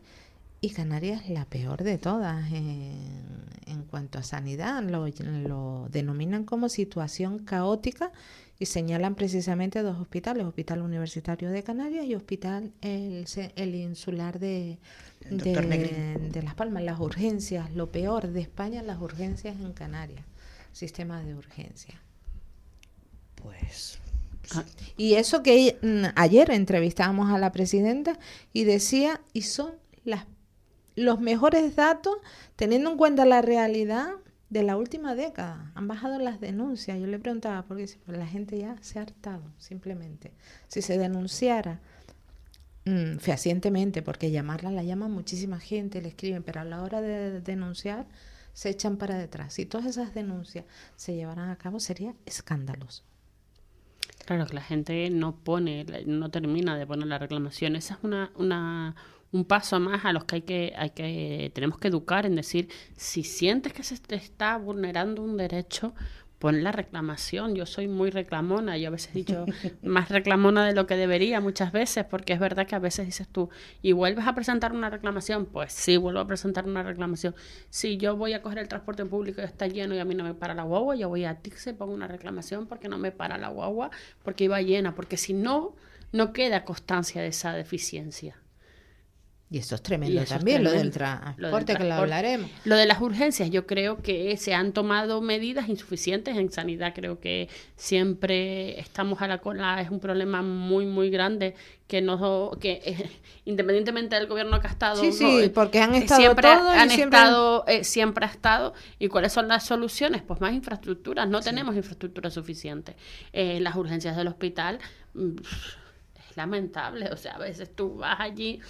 y Canarias la peor de todas en cuanto a sanidad. Lo denominan como situación caótica y señalan precisamente 2 hospitales: Hospital Universitario de Canarias y Hospital el Insular de Las Palmas. Las urgencias, lo peor de España, las urgencias en Canarias, sistema de urgencia. Pues... Y eso que ayer entrevistábamos a la presidenta y decía, y son los mejores datos teniendo en cuenta la realidad de la última década. Han bajado las denuncias. Yo le preguntaba, porque la gente ya se ha hartado, simplemente. Si se denunciara fehacientemente, porque la llama muchísima gente, le escriben, pero a la hora de denunciar se echan para detrás. Si todas esas denuncias se llevaran a cabo, sería escandaloso. Claro, que la gente no termina de poner la reclamación. Esa es un paso más a los que tenemos que educar en decir, si sientes que se te está vulnerando un derecho, pon la reclamación. Yo soy muy reclamona, yo a veces he dicho más reclamona de lo que debería muchas veces, porque es verdad que a veces dices tú, ¿y vuelves a presentar una reclamación? Pues sí, vuelvo a presentar una reclamación. Si yo voy a coger el transporte público y está lleno y a mí no me para la guagua, yo voy a TICSE y pongo una reclamación porque no me para la guagua, porque iba llena, porque si no, no queda constancia de esa deficiencia. Y eso es tremendo también, lo del transporte, que lo hablaremos. Lo de las urgencias, yo creo que se han tomado medidas insuficientes en sanidad. Creo que siempre estamos a la cola, es un problema muy, muy grande independientemente del gobierno que ha estado... Sí, porque han estado siempre ha estado. ¿Y cuáles son las soluciones? Pues más infraestructuras. No tenemos infraestructura suficiente. Las urgencias del hospital... es lamentable, o sea, a veces tú vas allí,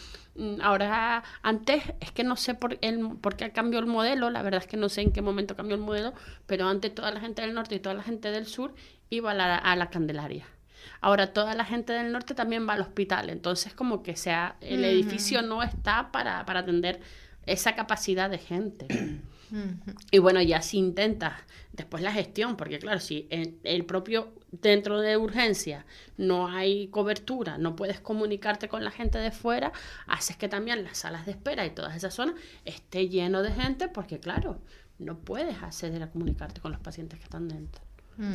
ahora, antes, es que no sé por qué cambió el modelo, la verdad es que no sé en qué momento cambió el modelo, pero antes toda la gente del norte y toda la gente del sur iba a la Candelaria. Ahora toda la gente del norte también va al hospital, entonces como que el edificio no está para atender esa capacidad de gente. Y bueno, ya si intentas después la gestión, porque claro, si el propio dentro de urgencia no hay cobertura, no puedes comunicarte con la gente de fuera, haces que también las salas de espera y todas esas zonas esté lleno de gente, porque claro, no puedes acceder a comunicarte con los pacientes que están dentro.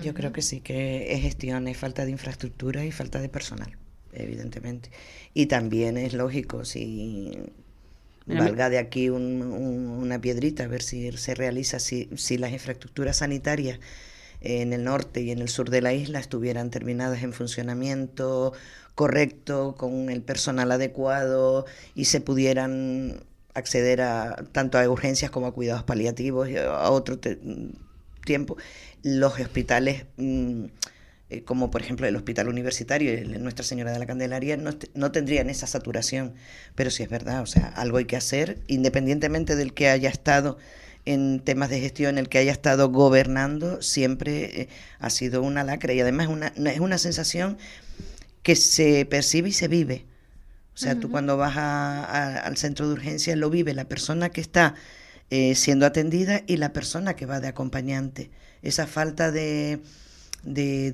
Yo creo que sí, que es gestión, es falta de infraestructura y falta de personal, evidentemente. Y también es lógico, si valga de aquí una piedrita, a ver si se realiza, si las infraestructuras sanitarias en el norte y en el sur de la isla estuvieran terminadas en funcionamiento correcto, con el personal adecuado, y se pudieran acceder tanto a urgencias como a cuidados paliativos y a otro tiempo, los hospitales, como por ejemplo el Hospital Universitario y Nuestra Señora de la Candelaria, no tendrían esa saturación. Pero sí es verdad, o sea, algo hay que hacer, independientemente del que haya estado en temas de gestión, el que haya estado gobernando, siempre ha sido una lacra, y además es una sensación que se percibe y se vive. O sea, tú cuando vas al centro de urgencias lo vive la persona que está siendo atendida y la persona que va de acompañante. Esa falta de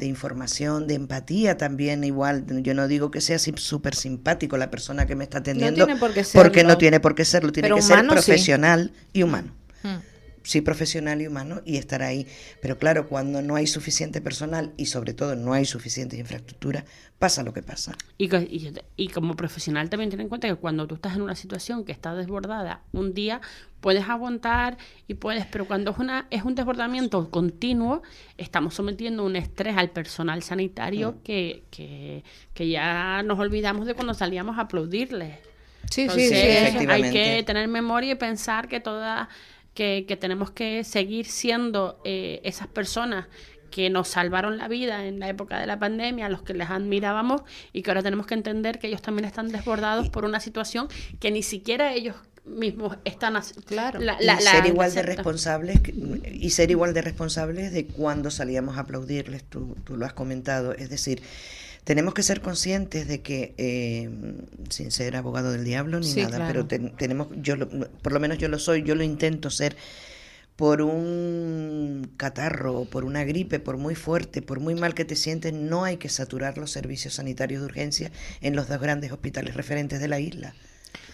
información, de empatía también, igual. Yo no digo que sea súper simpático la persona que me está atendiendo, no tiene por qué serlo, porque no tiene por qué serlo, tiene que ser profesional y humano. Mm. Sí, profesional y humano, y estar ahí. Pero claro, cuando no hay suficiente personal y sobre todo no hay suficiente infraestructura, pasa lo que pasa. Y como profesional también ten en cuenta que cuando tú estás en una situación que está desbordada, un día puedes aguantar pero cuando es un desbordamiento continuo, estamos sometiendo un estrés al personal sanitario que ya nos olvidamos de cuando salíamos a aplaudirles. Sí, entonces, hay que tener memoria y pensar que que tenemos que seguir siendo esas personas que nos salvaron la vida en la época de la pandemia, a los que les admirábamos, y que ahora tenemos que entender que ellos también están desbordados por una situación que ni siquiera ellos mismos están ser igual de responsables de cuando salíamos a aplaudirles. Tú lo has comentado, es decir, tenemos que ser conscientes de que, sin ser abogado del diablo ni Sí, nada, claro. pero tenemos, por lo menos yo lo soy, yo lo intento ser. Por un catarro, por una gripe, por muy fuerte, por muy mal que te sientes, no hay que saturar los servicios sanitarios de urgencia en los 2 grandes hospitales referentes de la isla.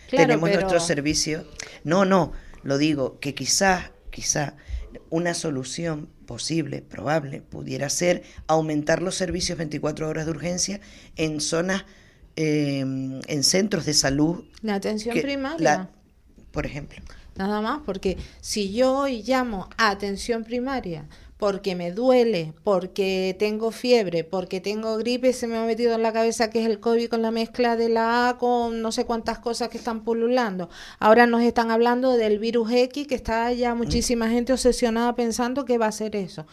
Claro, Tenemos pero- nuestros servicios. No, lo digo, que quizá una solución posible, probable, pudiera ser aumentar los servicios 24 horas de urgencia en zonas, en centros de salud. La atención que primaria. por ejemplo. Nada más, porque si yo hoy llamo a atención primaria porque me duele, porque tengo fiebre, porque tengo gripe, se me ha metido en la cabeza que es el COVID con la mezcla de la A con no sé cuántas cosas que están pululando. Ahora nos están hablando del virus X, que está ya muchísima gente obsesionada pensando que va a ser eso.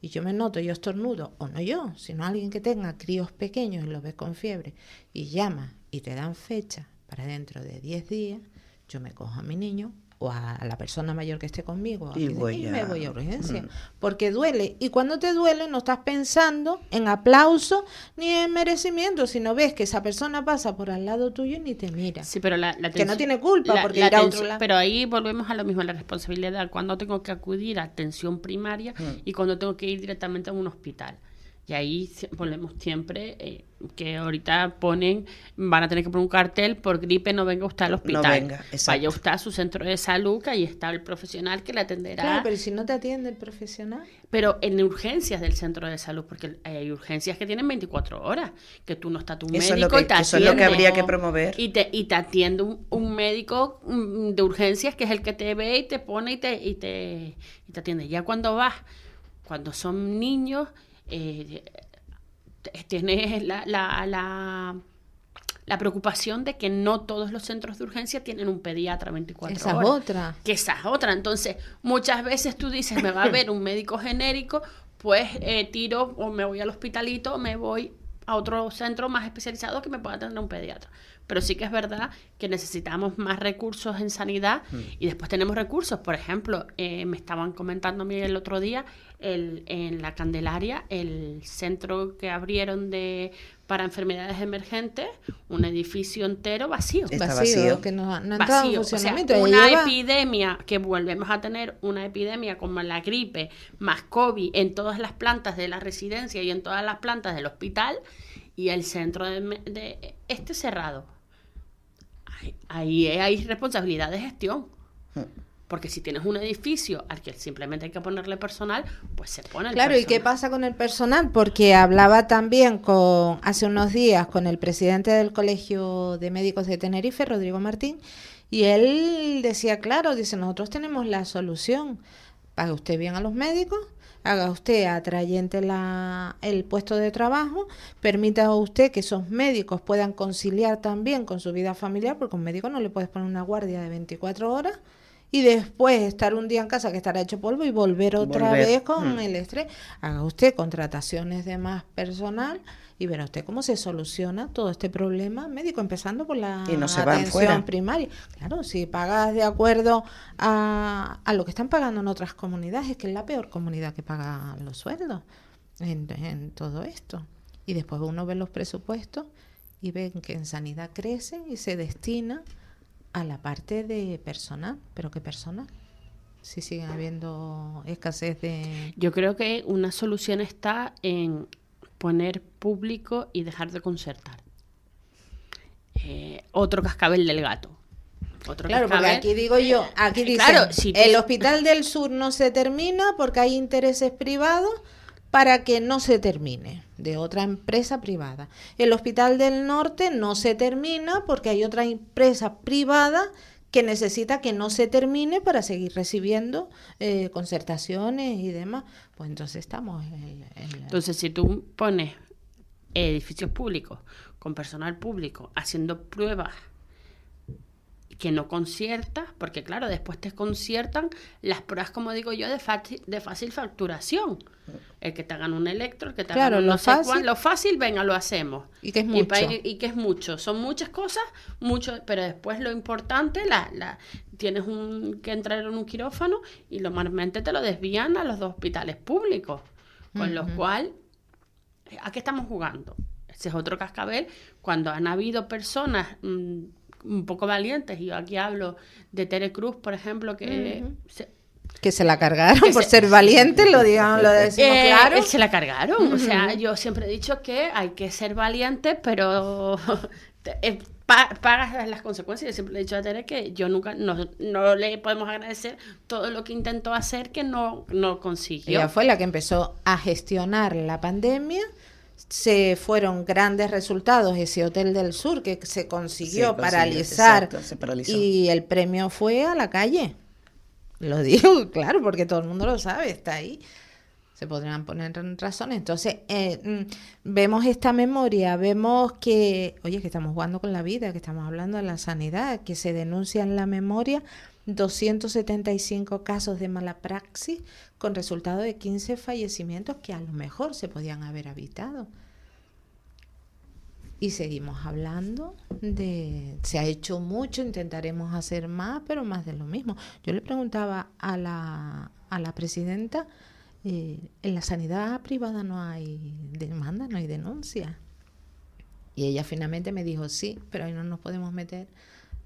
Y yo me noto, yo estornudo, o no yo, sino alguien que tenga críos pequeños y los ves con fiebre, y llama y te dan fecha para dentro de 10 días, yo me cojo a mi niño o a la persona mayor que esté conmigo Y me voy a urgencia, porque duele, y cuando te duele no estás pensando en aplauso ni en merecimiento, sino ves que esa persona pasa por al lado tuyo y ni te mira. Sí, pero la que no tiene culpa porque irá a otro lado. Pero ahí volvemos a lo mismo, la responsabilidad, cuando tengo que acudir a atención primaria y cuando tengo que ir directamente a un hospital. Y ahí volvemos siempre, que ahorita van a tener que poner un cartel: por gripe no venga usted al hospital. No venga, exacto. Vaya usted a su centro de salud, que ahí está el profesional que le atenderá. Claro, pero si no te atiende el profesional. Pero en urgencias del centro de salud, porque hay urgencias que tienen 24 horas, que tú no está tu Eso médico y te atiende. Eso es lo que habría que promover. Y te atiende un médico de urgencias, que es el que te ve y te pone y te atiende. Ya cuando son niños, tienes la preocupación de que no todos los centros de urgencia tienen un pediatra 24 Esa horas. es otra. Que esa es otra. Entonces, muchas veces tú dices, me va a ver un médico genérico, pues tiro o me voy al hospitalito o me voy a otro centro más especializado que me pueda atender un pediatra. Pero sí que es verdad que necesitamos más recursos en sanidad y después tenemos recursos. Por ejemplo, me estaban comentando a mí el otro día, en la Candelaria, el centro que abrieron para enfermedades emergentes, un edificio entero vacío. Está vacío. Que no ha entrado en Vacío. O sea, funcionamiento. una epidemia, que volvemos a tener una epidemia como la gripe más COVID en todas las plantas de la residencia y en todas las plantas del hospital, y el centro de cerrado. Ahí hay responsabilidad de gestión. Porque si tienes un edificio al que simplemente hay que ponerle personal, pues se pone el Claro, personal. ¿y qué pasa con el personal? Porque hablaba también hace unos días con el presidente del Colegio de Médicos de Tenerife, Rodrigo Martín, y él decía, claro, dice, nosotros tenemos la solución. Pague usted bien a los médicos, haga usted atrayente el puesto de trabajo, permita usted que esos médicos puedan conciliar también con su vida familiar, porque a un médico no le puedes poner una guardia de 24 horas y después estar un día en casa que estará hecho polvo y volver otra vez con el estrés. Haga usted contrataciones de más personal y verá usted cómo se soluciona todo este problema médico, empezando por la atención primaria. Claro, si pagas de acuerdo a lo que están pagando en otras comunidades, es que es la peor comunidad que paga los sueldos en todo esto. Y después uno ve los presupuestos y ven que en sanidad crecen y se destina a la parte de personal. ¿Pero qué personal? Si sigue habiendo escasez de... Yo creo que una solución está en poner público y dejar de concertar. Otro cascabel del gato. Claro, porque aquí digo yo, aquí dicen, claro, si el Hospital del Sur no se termina porque hay intereses privados para que no se termine, de otra empresa privada. El Hospital del Norte no se termina porque hay otra empresa privada que necesita que no se termine para seguir recibiendo concertaciones y demás. Pues entonces estamos Entonces, si tú pones edificios públicos con personal público haciendo pruebas que no conciertas, porque claro, después te conciertan las pruebas, como digo yo, de fácil facturación. El que te hagan un electro, el que te hagan lo fácil, venga, lo hacemos. Y que es mucho. Y que es mucho. Son muchas cosas, pero después lo importante, tienes que entrar en un quirófano y normalmente te lo desvían a los 2 hospitales públicos. Con lo cual, ¿a qué estamos jugando? ese es otro cascabel, cuando han habido personas un poco valientes, y yo aquí hablo de Tere Cruz, por ejemplo, que... Que se la cargaron por ser valiente, lo decimos claro. Se la cargaron, o sea, yo siempre he dicho que hay que ser valiente, pero pagas las consecuencias. Yo siempre le he dicho a Tere que yo nunca, no le podemos agradecer todo lo que intentó hacer que no consiguió. Ella fue la que empezó a gestionar la pandemia. Se fueron grandes resultados, ese Hotel del Sur que se consiguió paralizar, exacto, se paralizó. Y el premio fue a la calle. Lo digo, claro, porque todo el mundo lo sabe, está ahí. Se podrían poner razones. Entonces, vemos esta memoria, vemos que, oye, que estamos jugando con la vida, que estamos hablando de la sanidad, que se denuncia en la memoria 275 casos de mala praxis con resultado de 15 fallecimientos que a lo mejor se podían haber evitado. Y seguimos hablando se ha hecho mucho, intentaremos hacer más, pero más de lo mismo. Yo le preguntaba a la presidenta, en la sanidad privada no hay demanda, no hay denuncia. Y ella finalmente me dijo, sí, pero ahí no nos podemos meter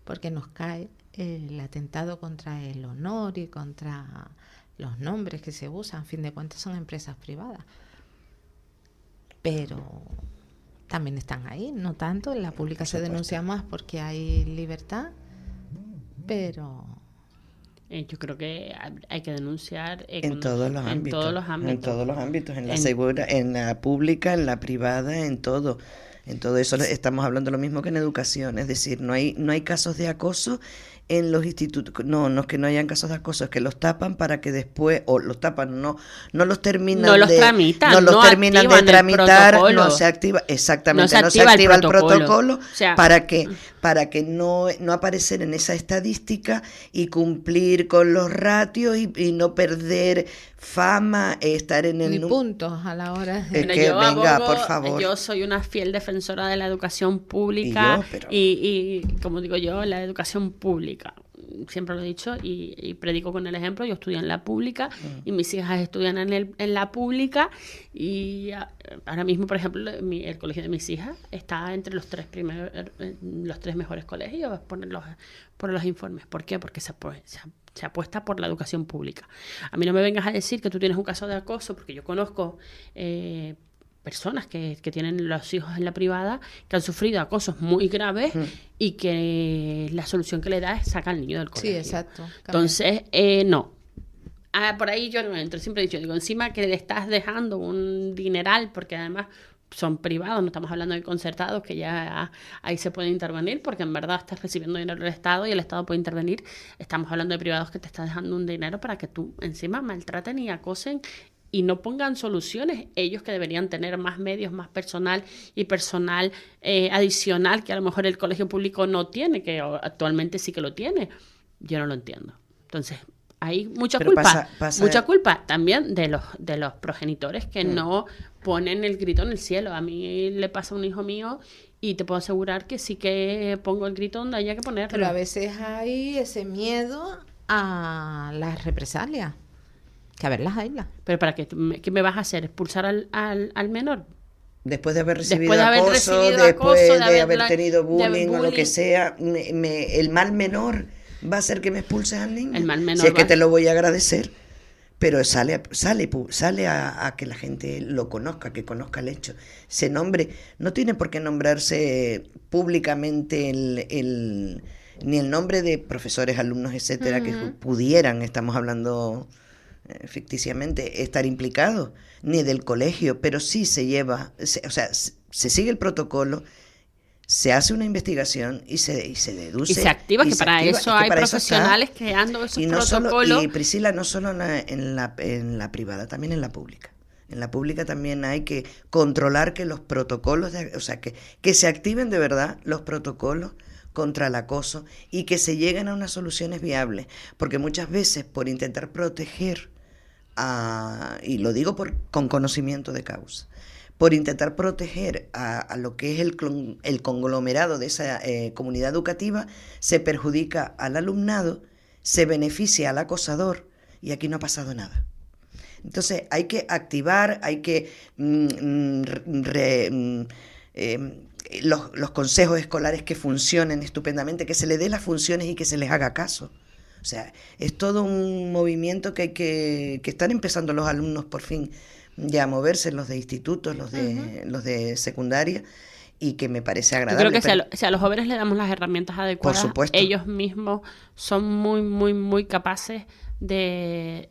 porque nos cae el atentado contra el honor y contra los nombres que se usan. A fin de cuentas son empresas privadas. Pero también están ahí, no tanto. En la pública se denuncia más porque hay libertad, pero... Yo creo que hay que denunciar en todos los ámbitos, en la pública, en la privada, en todo eso. Estamos hablando lo mismo que en educación, es decir, no hay casos de acoso en los institutos. No es que no hayan casos de acoso, es que los tapan para que después, o los tapan, no los terminan de tramitar, no se activa, exactamente, no se activa el protocolo, o sea, para que no aparecer en esa estadística y cumplir con los ratios y no perder fama, estar en el... Ni puntos a la hora de... por favor. Yo soy una fiel defensora de la educación pública y como digo yo, la educación pública. Siempre lo he dicho y predico con el ejemplo. Yo estudié en la pública y mis hijas estudian en la pública y ahora mismo, por ejemplo, el colegio de mis hijas está entre los tres mejores colegios por los informes. ¿Por qué? Porque se apuesta por la educación pública. A mí no me vengas a decir que tú tienes un caso de acoso, porque yo conozco personas que tienen los hijos en la privada que han sufrido acosos muy graves y que la solución que le da es sacar al niño del colegio. Sí, exacto. Entonces, no. Por ahí yo no entro. Siempre he dicho, encima que le estás dejando un dineral, porque además son privados, no estamos hablando de concertados, que ya ahí se puede intervenir, porque en verdad estás recibiendo dinero del Estado y el Estado puede intervenir. Estamos hablando de privados que te están dejando un dinero para que tú encima maltraten y acosen y no pongan soluciones. Ellos que deberían tener más medios, más personal y personal adicional que a lo mejor el colegio público no tiene, que actualmente sí que lo tiene. Yo no lo entiendo. Entonces, hay mucha culpa, mucha culpa también de los progenitores que no ponen el grito en el cielo. A mí le pasa a un hijo mío y te puedo asegurar que sí que pongo el grito donde haya que ponerlo. Pero a veces hay ese miedo a las represalias, que a ver las haylas. ¿Pero para qué? ¿Qué me vas a hacer? ¿Expulsar al menor? Después de haber recibido acoso, después de haber tenido bullying o lo que sea, el mal menor va a hacer que me expulses al niño. El mal menor si es que te lo voy a agradecer, pero sale a que la gente lo conozca, que conozca el hecho. Ese nombre no tiene por qué nombrarse públicamente ni el nombre de profesores, alumnos, etcétera, que pudieran, estamos hablando ficticiamente, estar implicados, ni del colegio, pero sí se lleva, se sigue el protocolo, se hace una investigación y se deduce. Y se activa, que para eso hay profesionales creando esos protocolos. Y Priscila, no solo en la privada, también en la pública. En la pública también hay que controlar que los protocolos, que se activen de verdad los protocolos contra el acoso y que se lleguen a unas soluciones viables. Porque muchas veces, por intentar proteger, y lo digo con conocimiento de causa, por intentar proteger a lo que es el conglomerado de esa comunidad educativa, se perjudica al alumnado, se beneficia al acosador, y aquí no ha pasado nada. Entonces hay que activar, hay que los consejos escolares que funcionen estupendamente, que se les dé las funciones y que se les haga caso. O sea, es todo un movimiento que están empezando los alumnos por fin ya a moverse, los de institutos, los de secundaria, y que me parece agradable. Yo creo que si a los jóvenes le damos las herramientas adecuadas, por supuesto, ellos mismos son muy, muy, muy capaces de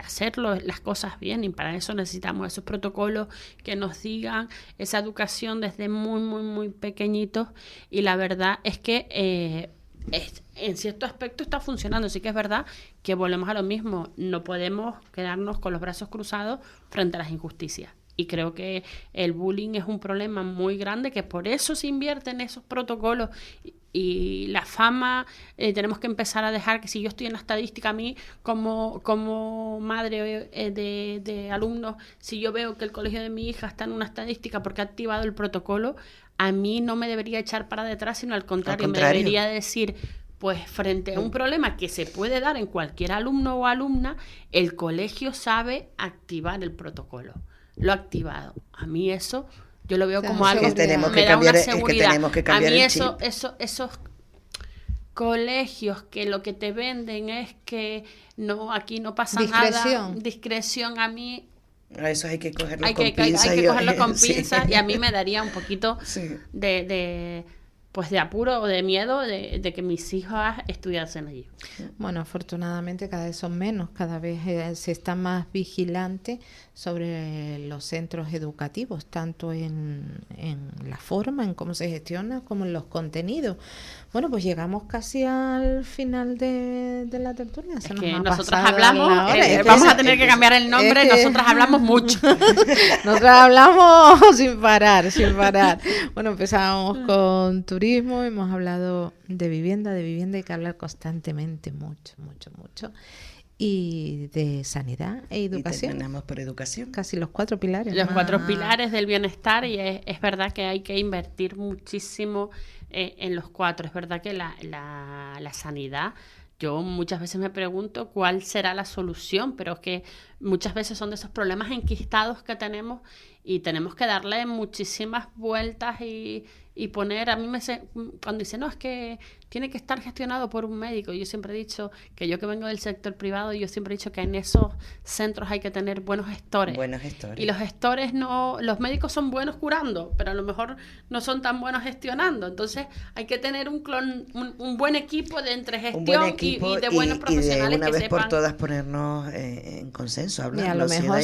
hacerlo, las cosas bien, y para eso necesitamos esos protocolos que nos digan esa educación desde muy, muy, muy pequeñitos, y la verdad es que en cierto aspecto está funcionando. Sí que es verdad que volvemos a lo mismo, no podemos quedarnos con los brazos cruzados frente a las injusticias. Y creo que el bullying es un problema muy grande, que por eso se invierte en esos protocolos. Y la fama, tenemos que empezar a dejar que si yo estoy en la estadística, a mí como madre de alumnos, si yo veo que el colegio de mi hija está en una estadística porque ha activado el protocolo, a mí no me debería echar para detrás, sino al contrario. Me debería decir, pues frente a un problema que se puede dar en cualquier alumno o alumna, el colegio sabe activar el protocolo. Lo ha activado. A mí eso, yo lo veo como algo que me da una seguridad. A mí esos colegios que lo que te venden es que no, aquí no pasa nada. Discreción, a mí... A eso hay que cogerlo con pinzas. Hay que cogerlo con pinzas, y a mí me daría un poquito de apuro o de miedo de que mis hijas estudiasen allí. Bueno, afortunadamente cada vez son menos, cada vez se está más vigilante sobre los centros educativos, tanto en la forma, en cómo se gestiona, como en los contenidos. Bueno, pues llegamos casi al final de la tertulia. Es que nosotras hablamos, vamos a tener que cambiar el nombre, nosotras hablamos mucho. Nosotras hablamos sin parar. Bueno, empezamos con turismo, hemos hablado de vivienda, hay que hablar constantemente, mucho. Y de sanidad e educación. Y terminamos por educación. Casi los 4 pilares. Los 4 pilares del bienestar, y es verdad que hay que invertir muchísimo en los 4. Es verdad que la sanidad, yo muchas veces me pregunto cuál será la solución, pero es que muchas veces son de esos problemas enquistados que tenemos, y tenemos que darle muchísimas vueltas y poner, cuando dicen, no, es que tiene que estar gestionado por un médico. Yo siempre he dicho que yo, que vengo del sector privado, yo siempre he dicho que en esos centros hay que tener buenos gestores. Y los gestores los médicos son buenos curando, pero a lo mejor no son tan buenos gestionando. Entonces hay que tener un buen equipo de entre gestión y de buenos profesionales que sepan. Y de una vez por todas ponernos en consenso, hablarlo. A lo mejor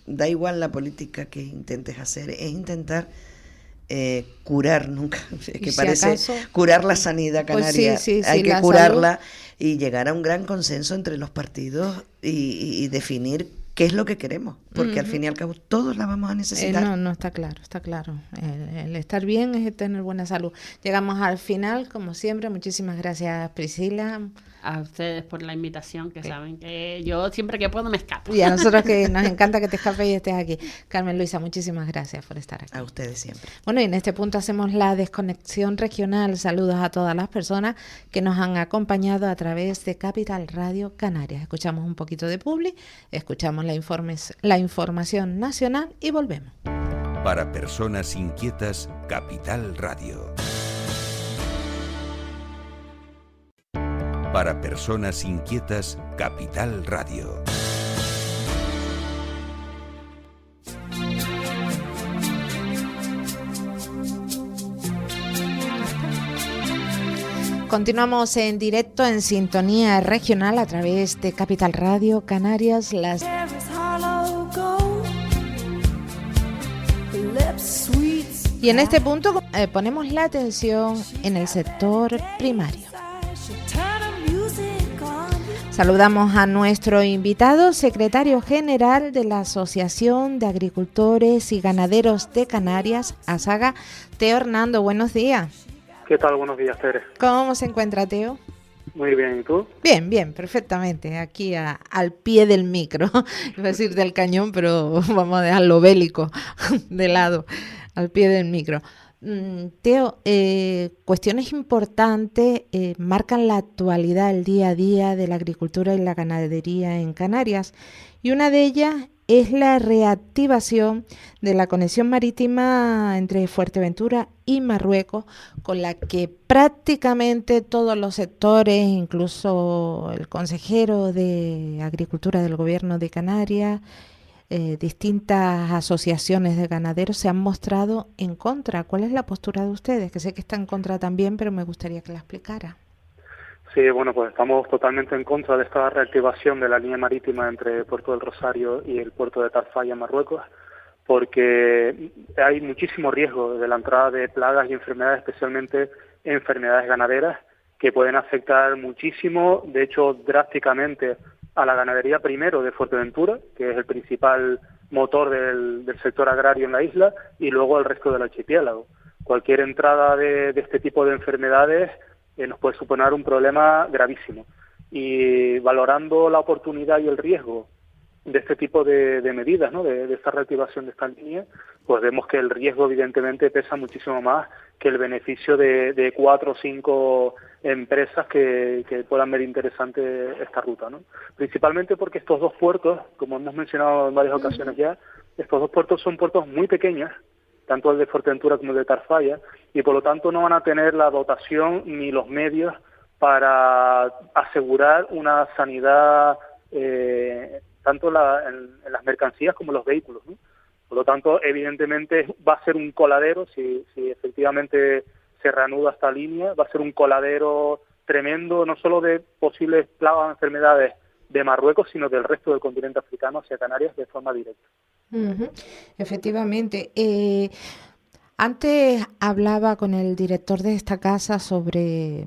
da igual la política que intentes hacer, es intentar curar, nunca, es que parece curar la sanidad canaria, pues hay que curarla salud, y llegar a un gran consenso entre los partidos y definir qué es lo que queremos, porque al fin y al cabo todos la vamos a necesitar. No, está claro. El estar bien es tener buena salud. Llegamos al final, como siempre. Muchísimas gracias, Priscila. A ustedes por la invitación, que saben que yo siempre que puedo me escapo. Y a nosotros que nos encanta que te escapes y estés aquí. Carmen Luisa, muchísimas gracias por estar aquí. A ustedes siempre. Bueno, y en este punto hacemos la desconexión regional. Saludos a todas las personas que nos han acompañado a través de Capital Radio Canarias. Escuchamos un poquito de publi, escuchamos la información nacional y volvemos. Para personas inquietas, Capital Radio. Para personas inquietas, Capital Radio. Continuamos en directo en sintonía regional a través de Capital Radio Canarias. Y en este punto ponemos la atención en el sector primario. Saludamos a nuestro invitado, secretario general de la Asociación de Agricultores y Ganaderos de Canarias, ASAGA, Teo Hernando. Buenos días. ¿Qué tal? Buenos días, Tere. ¿Cómo se encuentra, Teo? Muy bien, ¿y tú? Bien, perfectamente. Aquí al pie del micro, iba a decir del cañón, pero vamos a dejarlo bélico de lado, al pie del micro. Teo, cuestiones importantes marcan la actualidad, el día a día de la agricultura y la ganadería en Canarias, y una de ellas es la reactivación de la conexión marítima entre Fuerteventura y Marruecos, con la que prácticamente todos los sectores, incluso el consejero de Agricultura del Gobierno de Canarias, distintas asociaciones de ganaderos se han mostrado en contra. ¿Cuál es la postura de ustedes? Que sé que está en contra también, pero me gustaría que la explicara. Sí, bueno, pues estamos totalmente en contra de esta reactivación de la línea marítima entre Puerto del Rosario y el puerto de Tarfaya en Marruecos, porque hay muchísimo riesgo de la entrada de plagas y enfermedades, especialmente enfermedades ganaderas, que pueden afectar muchísimo, de hecho drásticamente, a la ganadería primero de Fuerteventura, que es el principal motor del sector agrario en la isla, y luego al resto del archipiélago. Cualquier entrada de este tipo de enfermedades nos puede suponer un problema gravísimo. Y valorando la oportunidad y el riesgo de este tipo de medidas, ¿no? de esta reactivación de esta línea, pues vemos que el riesgo evidentemente pesa muchísimo más que el beneficio de 4 o 5 empresas que puedan ver interesante esta ruta, ¿no? Principalmente porque estos dos puertos, como hemos mencionado en varias ocasiones ya, estos dos puertos son puertos muy pequeños, tanto el de Fuerteventura como el de Tarfaya, y por lo tanto no van a tener la dotación ni los medios para asegurar una sanidad tanto en las mercancías como en los vehículos, ¿no? Por lo tanto, evidentemente va a ser un coladero, si efectivamente se reanuda esta línea, va a ser un coladero tremendo, no solo de posibles plagas o enfermedades de Marruecos, sino del resto del continente africano hacia Canarias de forma directa. Uh-huh. Efectivamente. Antes hablaba con el director de esta casa sobre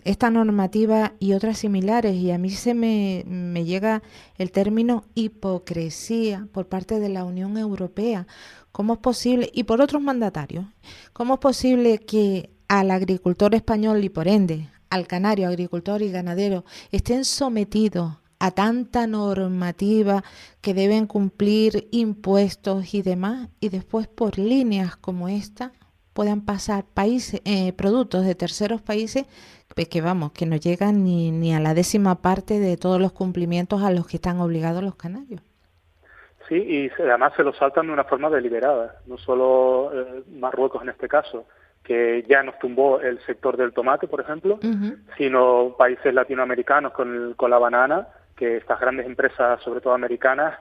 esta normativa y otras similares, y a mí se me llega el término hipocresía por parte de la Unión Europea. ¿Cómo es posible? Y por otros mandatarios. ¿Cómo es posible que al agricultor español y por ende al canario, agricultor y ganadero, estén sometidos a tanta normativa que deben cumplir impuestos y demás, y después por líneas como esta puedan pasar productos de terceros países que no llegan ni a la 10ª parte de todos los cumplimientos a los que están obligados los canarios? Sí, y además se lo saltan de una forma deliberada, no solo Marruecos en este caso, que ya nos tumbó el sector del tomate, por ejemplo, sino países latinoamericanos con la banana, que estas grandes empresas, sobre todo americanas,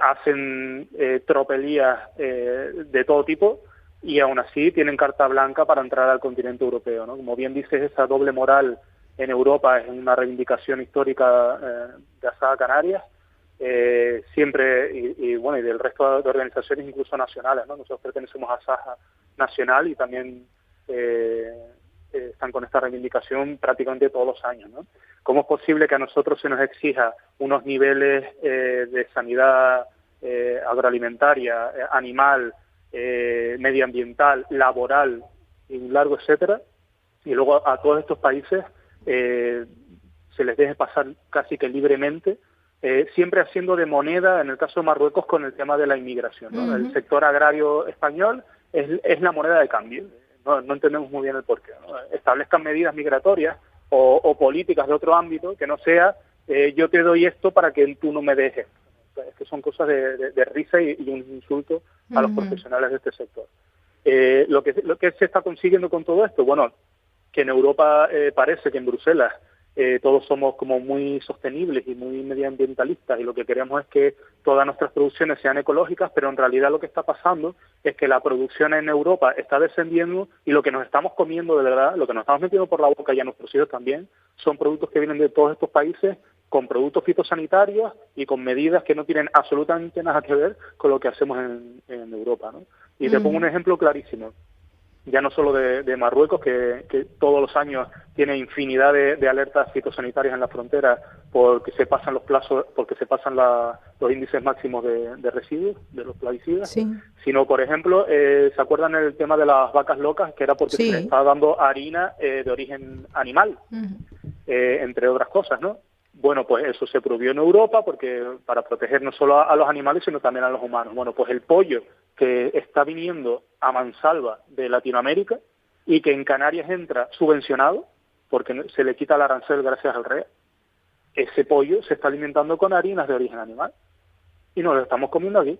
hacen tropelías de todo tipo y aún así tienen carta blanca para entrar al continente europeo, ¿no? Como bien dices, esa doble moral en Europa es una reivindicación histórica de Asada Canarias, siempre, y del resto de organizaciones, incluso nacionales, ¿no? Nosotros pertenecemos a SAJA nacional y también están con esta reivindicación prácticamente todos los años, ¿no? ¿Cómo es posible que a nosotros se nos exija unos niveles de sanidad agroalimentaria, animal, medioambiental, laboral y un largo etcétera, y luego a todos estos países se les deje pasar casi que libremente, siempre haciendo de moneda, en el caso de Marruecos, con el tema de la inmigración, ¿no? El sector agrario español es la moneda de cambio. No entendemos muy bien el porqué, ¿no? Establezcan medidas migratorias o políticas de otro ámbito que no sea yo te doy esto para que tú no me dejes. O sea, es que son cosas de risa y un insulto a los profesionales de este sector. Lo que se está consiguiendo con todo esto, bueno, que en Europa parece que en Bruselas todos somos como muy sostenibles y muy medioambientalistas y lo que queremos es que todas nuestras producciones sean ecológicas, pero en realidad lo que está pasando es que la producción en Europa está descendiendo y lo que nos estamos comiendo de verdad, lo que nos estamos metiendo por la boca y a nuestros hijos también, son productos que vienen de todos estos países con productos fitosanitarios y con medidas que no tienen absolutamente nada que ver con lo que hacemos en Europa, ¿no? Y te pongo un ejemplo clarísimo. Ya no solo de Marruecos, que todos los años tiene infinidad de alertas fitosanitarias en la frontera porque se pasan los plazos, porque se pasan los índices máximos de residuos, de los plaguicidas, sino, por ejemplo, ¿se acuerdan el tema de las vacas locas? Que era porque se les estaba dando harina de origen animal, entre otras cosas, ¿no? Bueno, pues eso se prohibió en Europa porque para proteger no solo a los animales, sino también a los humanos. Bueno, pues el pollo que está viniendo a mansalva de Latinoamérica y que en Canarias entra subvencionado, porque se le quita el arancel gracias al REA, ese pollo se está alimentando con harinas de origen animal y nos lo estamos comiendo aquí.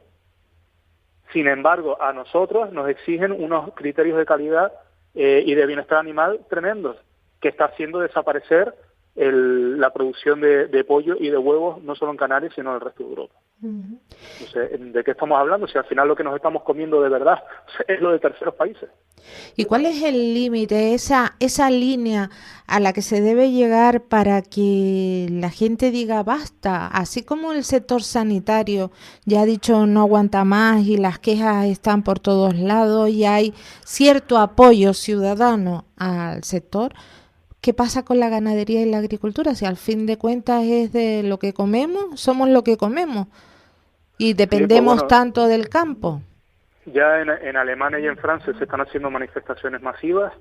Sin embargo, a nosotros nos exigen unos criterios de calidad y de bienestar animal tremendos, que está haciendo desaparecer la producción de pollo y de huevos, no solo en Canarias, sino en el resto de Europa. No sé, ¿de qué estamos hablando? Si al final lo que nos estamos comiendo de verdad es lo de terceros países. ¿Y cuál es el límite, esa línea a la que se debe llegar para que la gente diga basta? Así como el sector sanitario ya ha dicho no aguanta más y las quejas están por todos lados y hay cierto apoyo ciudadano al sector, ¿qué pasa con la ganadería y la agricultura? Si al fin de cuentas es de lo que comemos, somos lo que comemos y dependemos pues bueno, tanto del campo. Ya en Alemania y en Francia se están haciendo manifestaciones masivas.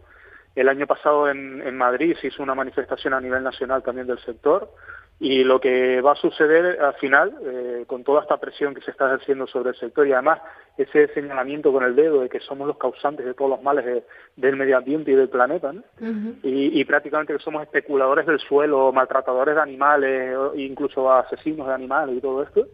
El año pasado en Madrid se hizo una manifestación a nivel nacional también del sector. Y lo que va a suceder al final, con toda esta presión que se está ejerciendo sobre el sector y además ese señalamiento con el dedo de que somos los causantes de todos los males del medio ambiente y del planeta, ¿no? Y prácticamente que somos especuladores del suelo, maltratadores de animales, incluso asesinos de animales y todo esto,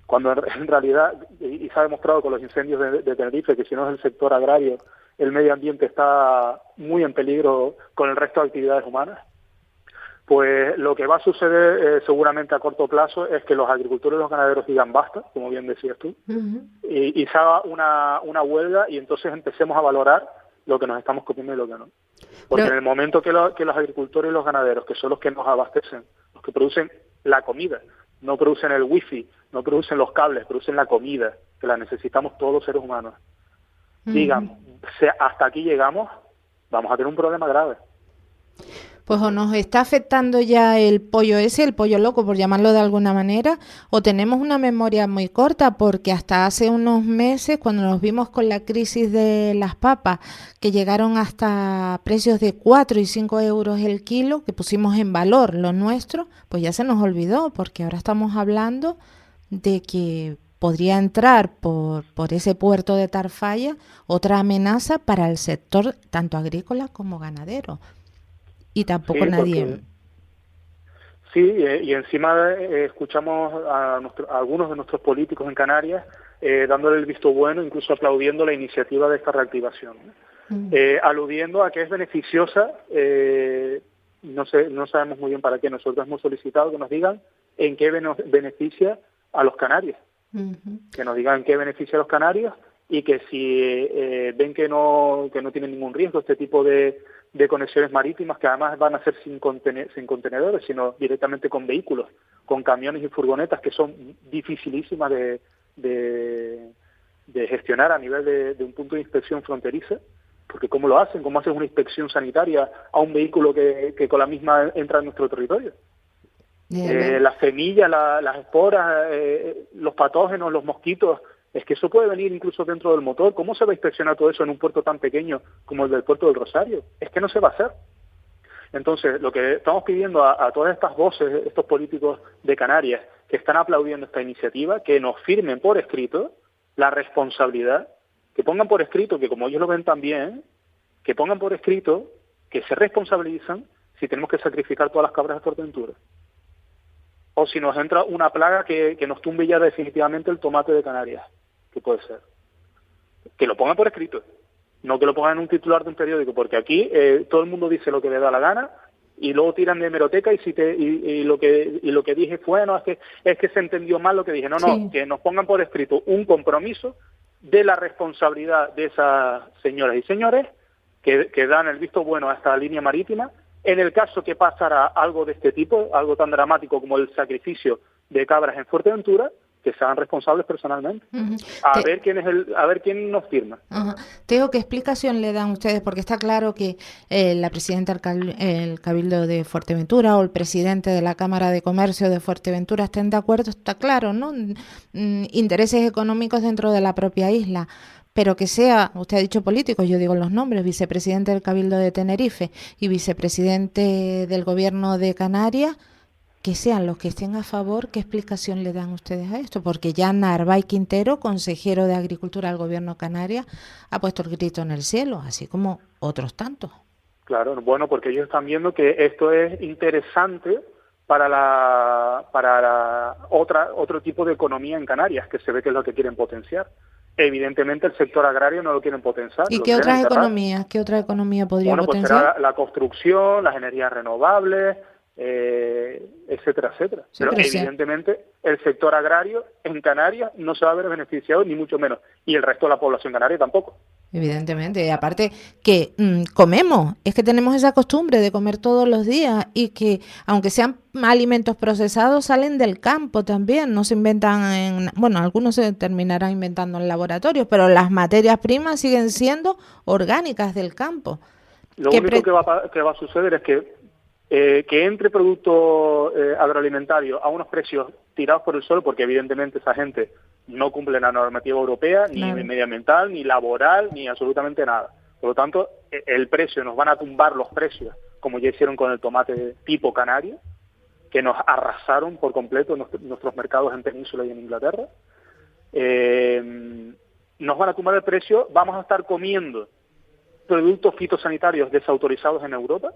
cuando en realidad, y se ha demostrado con los incendios de Tenerife, que si no es el sector agrario, el medio ambiente está muy en peligro con el resto de actividades humanas. Pues lo que va a suceder seguramente a corto plazo es que los agricultores y los ganaderos digan basta, como bien decías tú, y se haga una huelga y entonces empecemos a valorar lo que nos estamos comiendo y lo que no. Porque en el momento que los agricultores y los ganaderos, que son los que nos abastecen, los que producen la comida, no producen el wifi, no producen los cables, producen la comida, que la necesitamos todos los seres humanos, digan, hasta aquí llegamos, vamos a tener un problema grave. Pues o nos está afectando ya el pollo ese, el pollo loco, por llamarlo de alguna manera, o tenemos una memoria muy corta, porque hasta hace unos meses, cuando nos vimos con la crisis de las papas, que llegaron hasta precios de 4 y 5 euros el kilo, que pusimos en valor lo nuestro, pues ya se nos olvidó, porque ahora estamos hablando de que podría entrar por ese puerto de Tarfaya otra amenaza para el sector tanto agrícola como ganadero. Y tampoco nadie... Sí, y encima escuchamos a algunos de nuestros políticos en Canarias dándole el visto bueno, incluso aplaudiendo la iniciativa de esta reactivación, aludiendo a que es beneficiosa, no sabemos muy bien para qué. Nosotros hemos solicitado que nos digan en qué beneficia a los canarios, que nos digan en qué beneficia a los canarios y que si ven que no tienen ningún riesgo este tipo de conexiones marítimas, que además van a ser sin contenedores, sino directamente con vehículos, con camiones y furgonetas, que son dificilísimas de gestionar a nivel de un punto de inspección fronteriza, porque ¿cómo lo hacen? ¿Cómo hacen una inspección sanitaria a un vehículo que con la misma entra en nuestro territorio? Las semillas, las esporas, los patógenos, los mosquitos, es que eso puede venir incluso dentro del motor. ¿Cómo se va a inspeccionar todo eso en un puerto tan pequeño como el del puerto del Rosario? Es que no se va a hacer. Entonces, lo que estamos pidiendo a todas estas voces, estos políticos de Canarias que están aplaudiendo esta iniciativa, que nos firmen por escrito la responsabilidad, que pongan por escrito, que como ellos lo ven también, que pongan por escrito que se responsabilizan si tenemos que sacrificar todas las cabras de Fuerteventura. O si nos entra una plaga que nos tumbe ya definitivamente el tomate de Canarias, que puede ser. Que lo pongan por escrito, no que lo pongan en un titular de un periódico, porque aquí todo el mundo dice lo que le da la gana y luego tiran de hemeroteca y lo que dije fue, no, es que se entendió mal lo que dije. No, que nos pongan por escrito un compromiso de la responsabilidad de esas señoras y señores que dan el visto bueno a esta línea marítima. En el caso que pasara algo de este tipo, algo tan dramático como el sacrificio de cabras en Fuerteventura, que se hagan responsables personalmente. A ver quién nos firma. Teo, ¿qué explicación le dan ustedes? Porque está claro que la presidenta del Cabildo de Fuerteventura o el presidente de la Cámara de Comercio de Fuerteventura estén de acuerdo, está claro, ¿no? Intereses económicos dentro de la propia isla. Pero que sea, usted ha dicho políticos, yo digo los nombres, vicepresidente del Cabildo de Tenerife y vicepresidente del Gobierno de Canarias, que sean los que estén a favor, ¿qué explicación le dan ustedes a esto? Porque ya Narváez Quintero, consejero de Agricultura del Gobierno de Canarias, ha puesto el grito en el cielo, así como otros tantos. Claro, bueno, porque ellos están viendo que esto es interesante para otro tipo de economía en Canarias, que se ve que es lo que quieren potenciar. Evidentemente el sector agrario no lo quieren potenciar. ¿Y qué otra economía podría potenciar? Pues será la construcción, las energías renovables, etcétera, etcétera. Sí, pero sí. evidentemente el sector agrario en Canarias no se va a ver beneficiado, ni mucho menos, y el resto de la población canaria tampoco. Evidentemente, y aparte que comemos, es que tenemos esa costumbre de comer todos los días y que aunque sean alimentos procesados salen del campo también, no se inventan algunos se terminarán inventando en laboratorios, pero las materias primas siguen siendo orgánicas del campo. Lo único que va a suceder es que entre productos agroalimentarios a unos precios tirados por el suelo, porque evidentemente esa gente no cumple la normativa europea, ni medioambiental, ni laboral, ni absolutamente nada. Por lo tanto, el precio, nos van a tumbar los precios, como ya hicieron con el tomate tipo canario, que nos arrasaron por completo nuestros mercados en Península y en Inglaterra. Nos van a tumbar el precio, vamos a estar comiendo productos fitosanitarios desautorizados en Europa,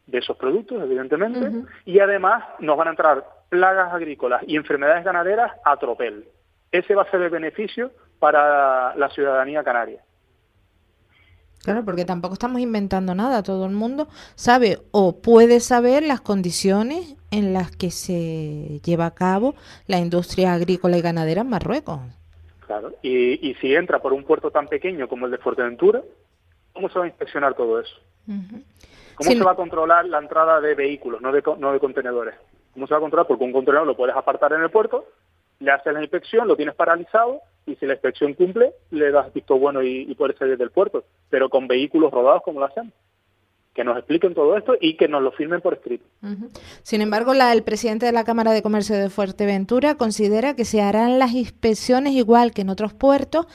de esos productos, evidentemente, y además nos van a entrar plagas agrícolas y enfermedades ganaderas a tropel. Ese va a ser el beneficio para la ciudadanía canaria. Claro, porque tampoco estamos inventando nada, todo el mundo sabe o puede saber las condiciones en las que se lleva a cabo la industria agrícola y ganadera en Marruecos. Claro, y si entra por un puerto tan pequeño como el de Fuerteventura, ¿cómo se va a inspeccionar todo eso? ¿Cómo se va a controlar la entrada de vehículos, no de contenedores? ¿Cómo se va a controlar? Porque un contenedor lo puedes apartar en el puerto, le haces la inspección, lo tienes paralizado, y si la inspección cumple, le das visto bueno y puedes salir del puerto. Pero con vehículos rodados, ¿cómo lo hacemos? Que nos expliquen todo esto y que nos lo firmen por escrito. Sin embargo, el presidente de la Cámara de Comercio de Fuerteventura considera que se harán las inspecciones igual que en otros puertos,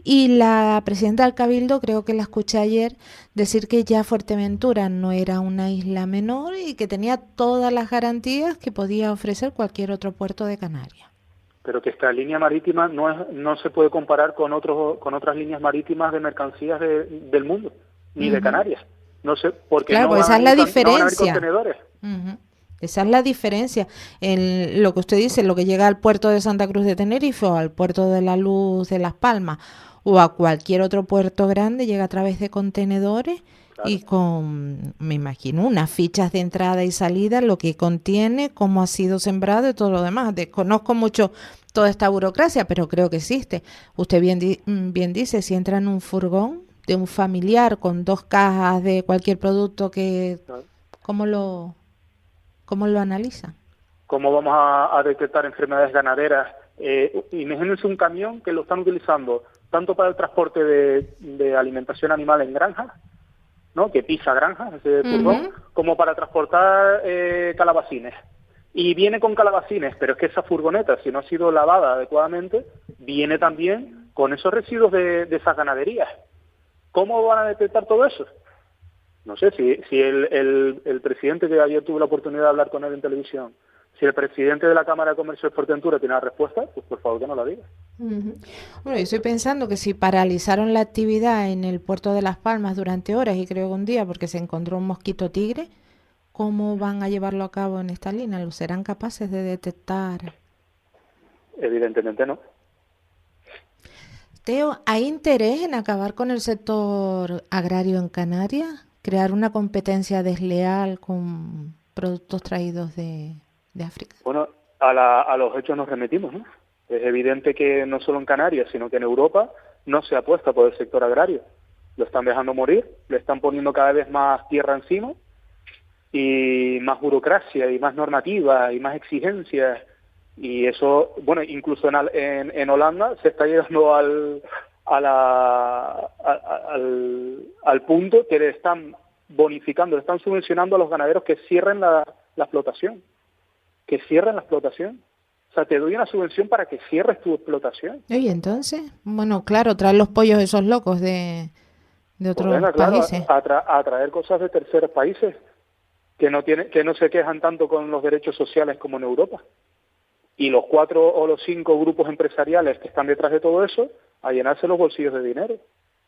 y la presidenta del Cabildo, creo que la escuché ayer, decir que ya Fuerteventura no era una isla menor y que tenía todas las garantías que podía ofrecer cualquier otro puerto de Canarias. Pero que esta línea marítima no se puede comparar con otras líneas marítimas de mercancías del mundo, ni de Canarias. No sé, porque claro, no esa es la diferencia. No van a haber contenedores. Esa es la diferencia. En lo que usted dice, lo que llega al puerto de Santa Cruz de Tenerife o al puerto de La Luz de Las Palmas o a cualquier otro puerto grande, llega a través de contenedores. Claro. Y con, me imagino, unas fichas de entrada y salida, lo que contiene, cómo ha sido sembrado y todo lo demás. Desconozco mucho toda esta burocracia, pero creo que existe. Usted bien dice, si entra en un furgón de un familiar con 2 cajas de cualquier producto, ¿cómo lo analizan? ¿Cómo vamos a detectar enfermedades ganaderas? Imagínense un camión que lo están utilizando tanto para el transporte de alimentación animal en granjas, ¿no? Que pisa granjas, ese furgón, como para transportar calabacines. Y viene con calabacines, pero es que esa furgoneta, si no ha sido lavada adecuadamente, viene también con esos residuos de esas ganaderías. ¿Cómo van a detectar todo eso? No sé, si el presidente, que ayer tuve la oportunidad de hablar con él en televisión, si el presidente de la Cámara de Comercio de Fuerteventura tiene la respuesta, pues por favor que nos la diga. Bueno, yo estoy pensando que si paralizaron la actividad en el puerto de Las Palmas durante horas y creo que un día porque se encontró un mosquito tigre, ¿cómo van a llevarlo a cabo en esta línea? ¿Lo serán capaces de detectar? Evidentemente no. Teo, ¿hay interés en acabar con el sector agrario en Canarias? ¿Crear una competencia desleal con productos traídos de África? Bueno, a los hechos nos remitimos, ¿no? Es evidente que no solo en Canarias, sino que en Europa no se apuesta por el sector agrario. Lo están dejando morir, le están poniendo cada vez más tierra encima y más burocracia y más normativa y más exigencias. Y eso, bueno, incluso en Holanda se está llegando al punto que le están bonificando, le están subvencionando a los ganaderos que cierren la explotación. Que cierren la explotación. O sea, te doy una subvención para que cierres tu explotación. ¿Y entonces? Bueno, claro, traer los pollos esos locos de otros países. A traer cosas de terceros países que no se quejan tanto con los derechos sociales como en Europa. Y los 4 o los 5 grupos empresariales que están detrás de todo eso, a llenarse los bolsillos de dinero,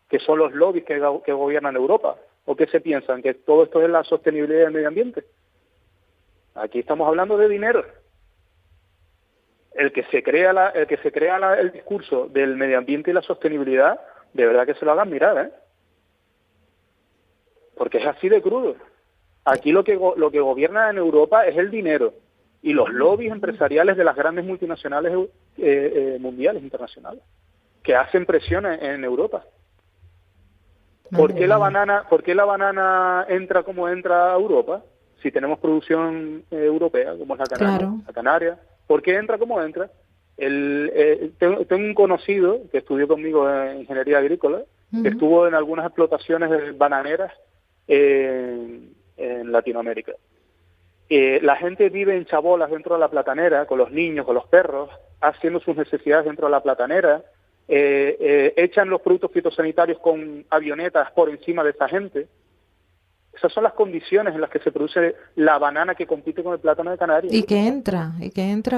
que son los lobbies que gobiernan Europa. ¿O qué se piensan? ¿Que todo esto es la sostenibilidad del medio ambiente? Aquí estamos hablando de dinero. El que se crea el discurso del medio ambiente y la sostenibilidad, de verdad que se lo hagan mirar, ¿eh? Porque es así de crudo. Aquí lo que gobierna en Europa es el dinero y los lobbies empresariales de las grandes multinacionales mundiales, internacionales, que hacen presión en Europa. ¿Por qué la banana entra como entra a Europa? Si tenemos producción europea, como es la canaria, ¿por qué entra como entra? Tengo un conocido que estudió conmigo en ingeniería agrícola, que estuvo en algunas explotaciones bananeras en Latinoamérica. La gente vive en chabolas dentro de la platanera, con los niños, con los perros, haciendo sus necesidades dentro de la platanera, echan los productos fitosanitarios con avionetas por encima de esa gente. Esas son las condiciones en las que se produce la banana que compite con el plátano de Canarias. Y que entra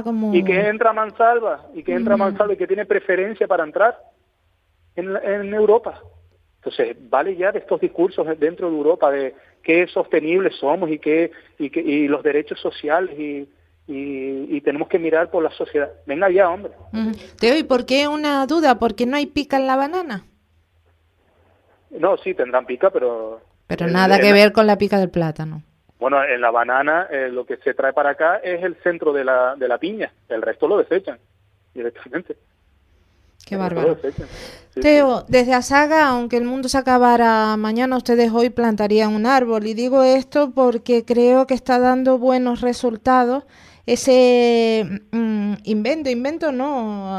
como... Y que entra a mansalva, y que tiene preferencia para entrar en Europa. Entonces, vale ya de estos discursos dentro de Europa de qué sostenibles somos y los derechos sociales y tenemos que mirar por la sociedad. Venga ya, hombre. Teo, ¿y por qué una duda? ¿Por qué no hay pica en la banana? No, sí, tendrán pica, pero... Pero nada que ver con la pica del plátano. Bueno, en la banana lo que se trae para acá es el centro de la piña. El resto lo desechan directamente. Qué bárbaro. Teo, desde Asaga, aunque el mundo se acabara mañana, ustedes hoy plantarían un árbol. Y digo esto porque creo que está dando buenos resultados ese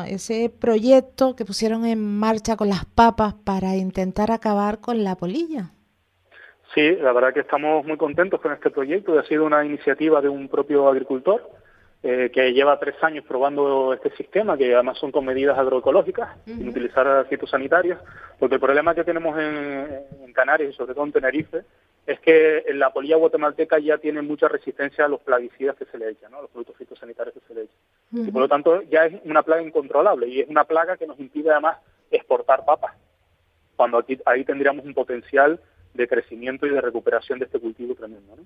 ese proyecto que pusieron en marcha con las papas para intentar acabar con la polilla. Sí, la verdad que estamos muy contentos con este proyecto. Ha sido una iniciativa de un propio agricultor que lleva 3 años probando este sistema, que además son con medidas agroecológicas, sin utilizar fitosanitarios, porque el problema que tenemos en Canarias y sobre todo en Tenerife es que la polilla guatemalteca ya tiene mucha resistencia a los plaguicidas que se le echan, ¿no? A los productos fitosanitarios que se le echan. Y por lo tanto ya es una plaga incontrolable y es una plaga que nos impide además exportar papas, cuando ahí tendríamos un potencial de crecimiento y de recuperación de este cultivo tremendo, ¿no?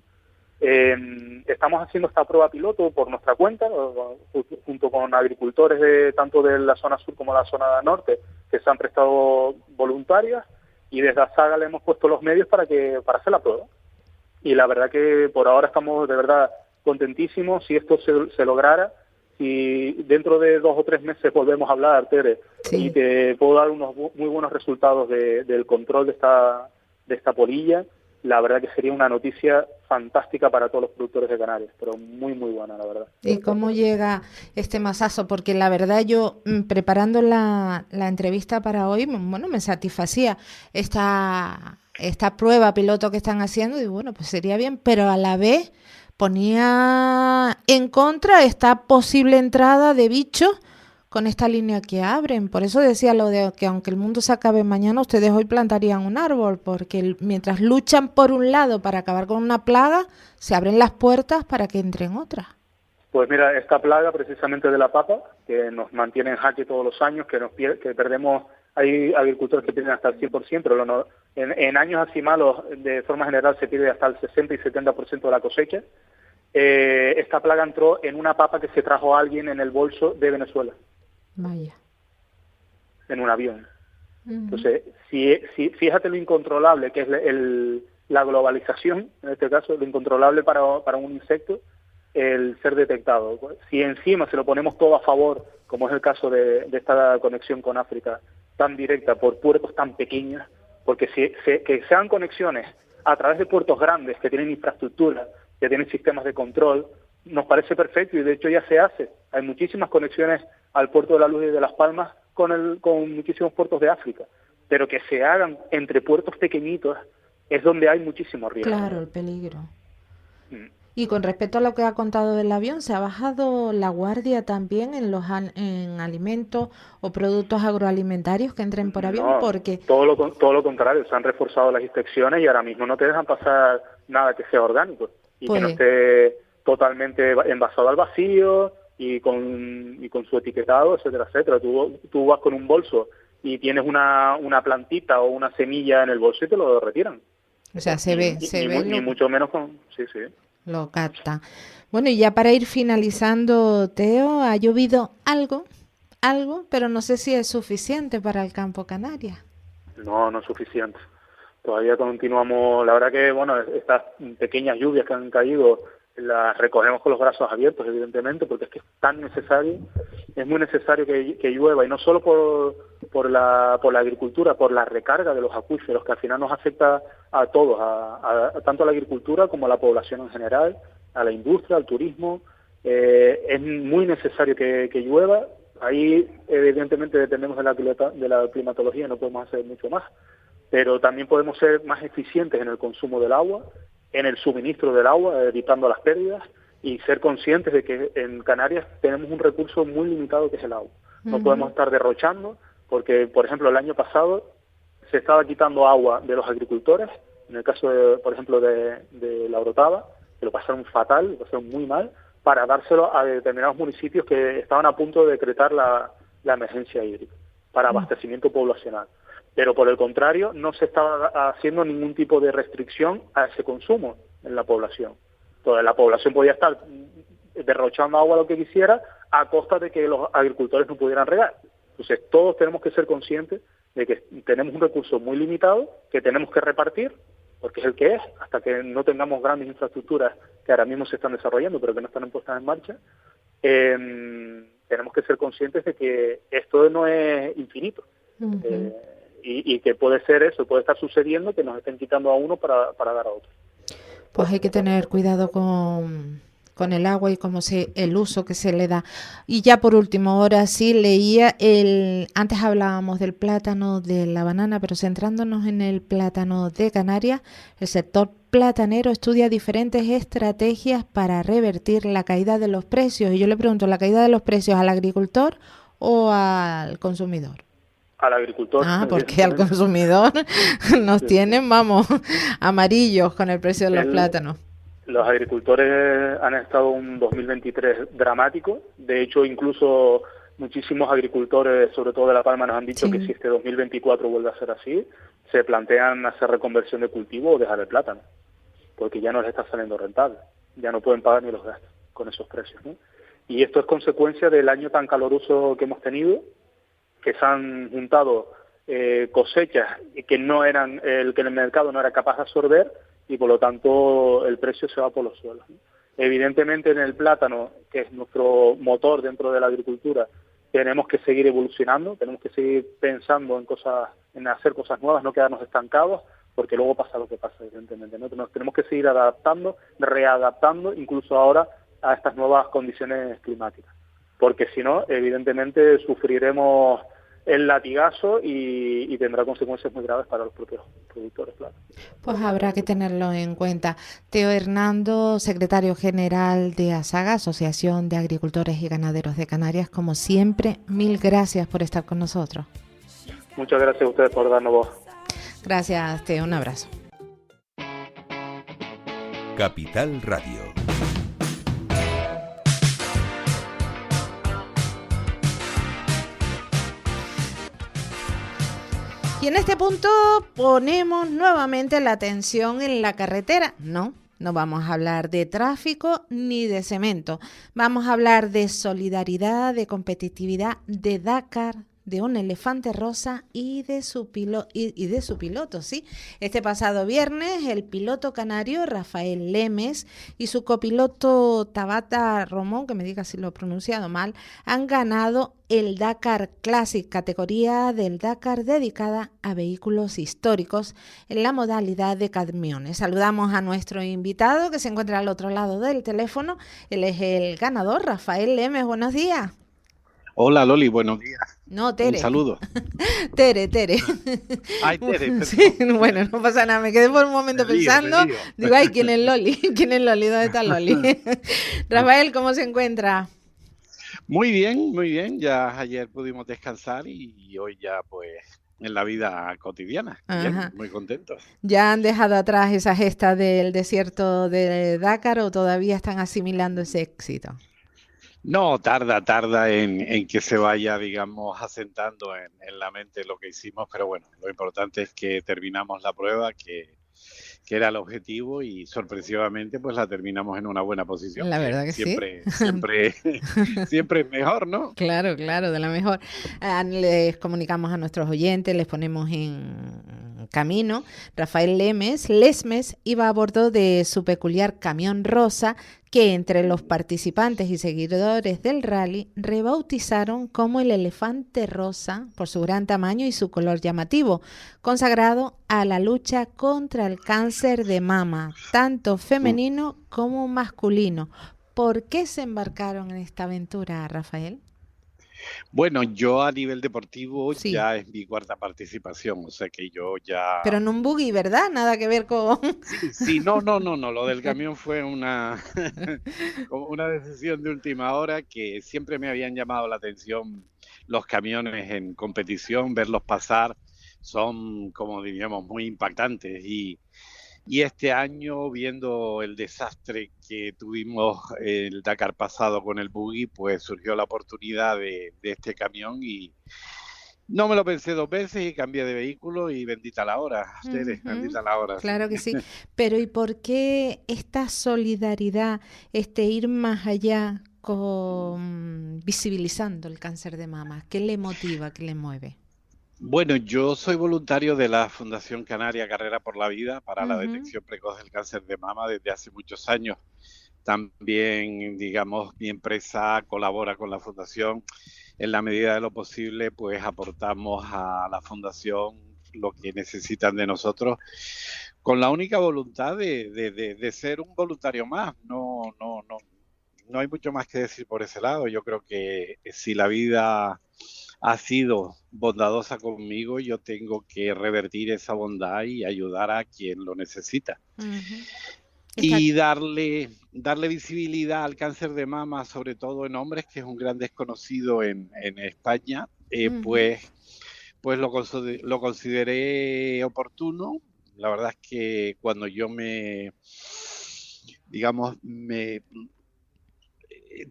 Estamos haciendo esta prueba piloto por nuestra cuenta, junto con agricultores tanto de la zona sur como de la zona norte, que se han prestado voluntarias, y desde Asaga le hemos puesto los medios para hacer la prueba. Y la verdad que por ahora estamos de verdad contentísimos. Si esto se lograra, si dentro de 2 o 3 meses volvemos a hablar, Tere, y te puedo dar unos muy buenos resultados del control de esta polilla, la verdad que sería una noticia fantástica para todos los productores de Canarias, pero muy, muy buena, la verdad. ¿Y cómo llega este masazo? Porque la verdad yo, preparando la entrevista para hoy, bueno, me satisfacía esta prueba piloto que están haciendo, y bueno, pues sería bien, pero a la vez ponía en contra esta posible entrada de bichos con esta línea que abren. Por eso decía lo de que aunque el mundo se acabe mañana, ustedes hoy plantarían un árbol, porque mientras luchan por un lado para acabar con una plaga, se abren las puertas para que entren otras. Pues mira, esta plaga precisamente de la papa, que nos mantiene en jaque todos los años, que perdemos, hay agricultores que pierden hasta el 100%, pero en años así malos, de forma general, se pierde hasta el 60 y 70% de la cosecha. Esta plaga entró en una papa que se trajo a alguien en el bolso de Venezuela. Vaya. En un avión. Entonces, fíjate lo incontrolable que es la globalización, en este caso, lo incontrolable para un insecto, el ser detectado. Si encima se lo ponemos todo a favor, como es el caso de esta conexión con África, tan directa, por puertos tan pequeños, porque que sean conexiones a través de puertos grandes, que tienen infraestructura, que tienen sistemas de control, nos parece perfecto, y de hecho ya se hace. Hay muchísimas conexiones al puerto de la Luz y de Las Palmas con muchísimos puertos de África, pero que se hagan entre puertos pequeñitos es donde hay muchísimo riesgo. Claro, el peligro. Y con respecto a lo que ha contado del avión, ¿se ha bajado la guardia también en alimentos o productos agroalimentarios que entren por avión? No, porque todo lo contrario, se han reforzado las inspecciones y ahora mismo no te dejan pasar nada que sea orgánico. y Pues, que no esté totalmente envasado al vacío y con su etiquetado, etcétera, etcétera. Tú vas con un bolso y tienes una plantita o una semilla en el bolso y te lo retiran. o sea, se ve, Ni mucho menos con... Sí, sí. lo capta. Bueno, y ya para ir finalizando, Teo, ha llovido algo, pero no sé si es suficiente para el campo Canarias. No, no es suficiente. Todavía continuamos, la verdad que, bueno, estas pequeñas lluvias que han caído las recogemos con los brazos abiertos, evidentemente, porque es que es tan necesario, es muy necesario que llueva, y no solo por la agricultura, por la recarga de los acuíferos, que al final nos afecta a todos, tanto a la agricultura como a la población en general, a la industria, al turismo. Es muy necesario que llueva. Ahí, evidentemente, dependemos de la climatología, no podemos hacer mucho más, pero también podemos ser más eficientes en el consumo del agua, en el suministro del agua, evitando las pérdidas, y ser conscientes de que en Canarias tenemos un recurso muy limitado que es el agua. No podemos estar derrochando, porque, por ejemplo, el año pasado se estaba quitando agua de los agricultores, en el caso, por ejemplo, de La Orotava, que lo pasaron fatal, lo pasaron muy mal, para dárselo a determinados municipios que estaban a punto de decretar la emergencia hídrica para abastecimiento poblacional. Pero por el contrario, no se estaba haciendo ningún tipo de restricción a ese consumo en la población. Entonces, la población podía estar derrochando agua lo que quisiera a costa de que los agricultores no pudieran regar. Entonces, todos tenemos que ser conscientes de que tenemos un recurso muy limitado que tenemos que repartir, porque es el que es, hasta que no tengamos grandes infraestructuras que ahora mismo se están desarrollando, pero que no están puestas en marcha. Tenemos que ser conscientes de que esto no es infinito. Y que puede ser eso, puede estar sucediendo que nos estén quitando a uno para dar a otro. Pues hay que tener cuidado con el agua y el uso que se le da. Y ya por último, ahora sí leía, antes hablábamos del plátano, de la banana, pero centrándonos en el plátano de Canarias, el sector platanero estudia diferentes estrategias para revertir la caída de los precios. Y yo le pregunto, ¿la caída de los precios al agricultor o al consumidor? Al agricultor. Porque al consumidor nos tienen, amarillos con el precio de los plátanos. Los agricultores han estado un 2023 dramático. De hecho, incluso muchísimos agricultores, sobre todo de La Palma, nos han dicho que si este 2024 vuelve a ser así, se plantean hacer reconversión de cultivo o dejar el plátano, porque ya no les está saliendo rentable. Ya no pueden pagar ni los gastos con esos precios, ¿no? Y esto es consecuencia del año tan caluroso que hemos tenido, que se han juntado cosechas que no eran que el mercado no era capaz de absorber, y por lo tanto el precio se va por los suelos, ¿no? Evidentemente en el plátano, que es nuestro motor dentro de la agricultura, tenemos que seguir evolucionando, tenemos que seguir pensando en hacer cosas nuevas, no quedarnos estancados, porque luego pasa lo que pasa, evidentemente, ¿no? Nos tenemos que seguir adaptando, readaptando, incluso ahora a estas nuevas condiciones climáticas, porque si no, evidentemente sufriremos el latigazo y tendrá consecuencias muy graves para los propios productores, claro. Pues habrá que tenerlo en cuenta. Teo Hernando, secretario general de ASAGA, Asociación de Agricultores y Ganaderos de Canarias, como siempre, mil gracias por estar con nosotros. Muchas gracias a ustedes por darnos voz. Gracias, Teo, un abrazo. Capital Radio. Y en este punto ponemos nuevamente la atención en la carretera. No vamos a hablar de tráfico ni de cemento. Vamos a hablar de solidaridad, de competitividad, de Dakar, de un elefante rosa y de su piloto, ¿sí? Este pasado viernes, el piloto canario Rafael Lemes y su copiloto Tabata Romón, que me diga si lo he pronunciado mal, han ganado el Dakar Classic, categoría del Dakar dedicada a vehículos históricos en la modalidad de camiones. Saludamos a nuestro invitado que se encuentra al otro lado del teléfono. Él es el ganador, Rafael Lemes. Buenos días. Hola Loli, buenos días. No, Tere. Un saludo. Tere. Ay, Tere. Sí, bueno, no pasa nada. Me quedé por un momento pensando. Digo, ay, ¿quién es Loli? ¿Quién es Loli? ¿Dónde está Loli? Rafael, ¿cómo se encuentra? Muy bien. Ya ayer pudimos descansar y hoy ya pues la vida cotidiana. Bien, muy contentos. ¿Ya han dejado atrás esa gesta del desierto de Dakar o todavía están asimilando ese éxito? No, tarda en que se vaya, digamos, asentando en la mente lo que hicimos, pero bueno, lo importante es que terminamos la prueba, que era el objetivo, y sorpresivamente pues la terminamos en una buena posición. La verdad que siempre, sí. Siempre es mejor, ¿no? Claro, de la mejor. Les comunicamos a nuestros oyentes, les ponemos en camino. Rafael Lesmes iba a bordo de su peculiar camión rosa, que entre los participantes y seguidores del rally rebautizaron como el elefante rosa por su gran tamaño y su color llamativo, consagrado a la lucha contra el cáncer de mama, tanto femenino como masculino. ¿Por qué se embarcaron en esta aventura, Rafael? Bueno, yo a nivel deportivo ya es mi cuarta participación, o sea que yo ya... Pero en un buggy, ¿verdad? Nada que ver con... Sí, no, lo del camión fue una decisión de última hora, que siempre me habían llamado la atención los camiones en competición, verlos pasar, son, como diríamos, muy impactantes, y este año, viendo el desastre que tuvimos el Dakar pasado con el buggy, pues surgió la oportunidad de este camión, y no me lo pensé dos veces y cambié de vehículo, y bendita la hora, bendita la hora. Claro que sí. Pero ¿y por qué esta solidaridad, ir más allá con visibilizando el cáncer de mama? ¿Qué le motiva, qué le mueve? Bueno, yo soy voluntario de la Fundación Canaria Carrera por la Vida para la detección precoz del cáncer de mama desde hace muchos años. También, digamos, mi empresa colabora con la Fundación. En la medida de lo posible, pues aportamos a la Fundación lo que necesitan de nosotros, con la única voluntad de ser un voluntario más. No hay mucho más que decir por ese lado. Yo creo que si la vida ha sido bondadosa conmigo, yo tengo que revertir esa bondad y ayudar a quien lo necesita. Y darle visibilidad al cáncer de mama, sobre todo en hombres, que es un gran desconocido en España, pues lo consideré oportuno. La verdad es que cuando yo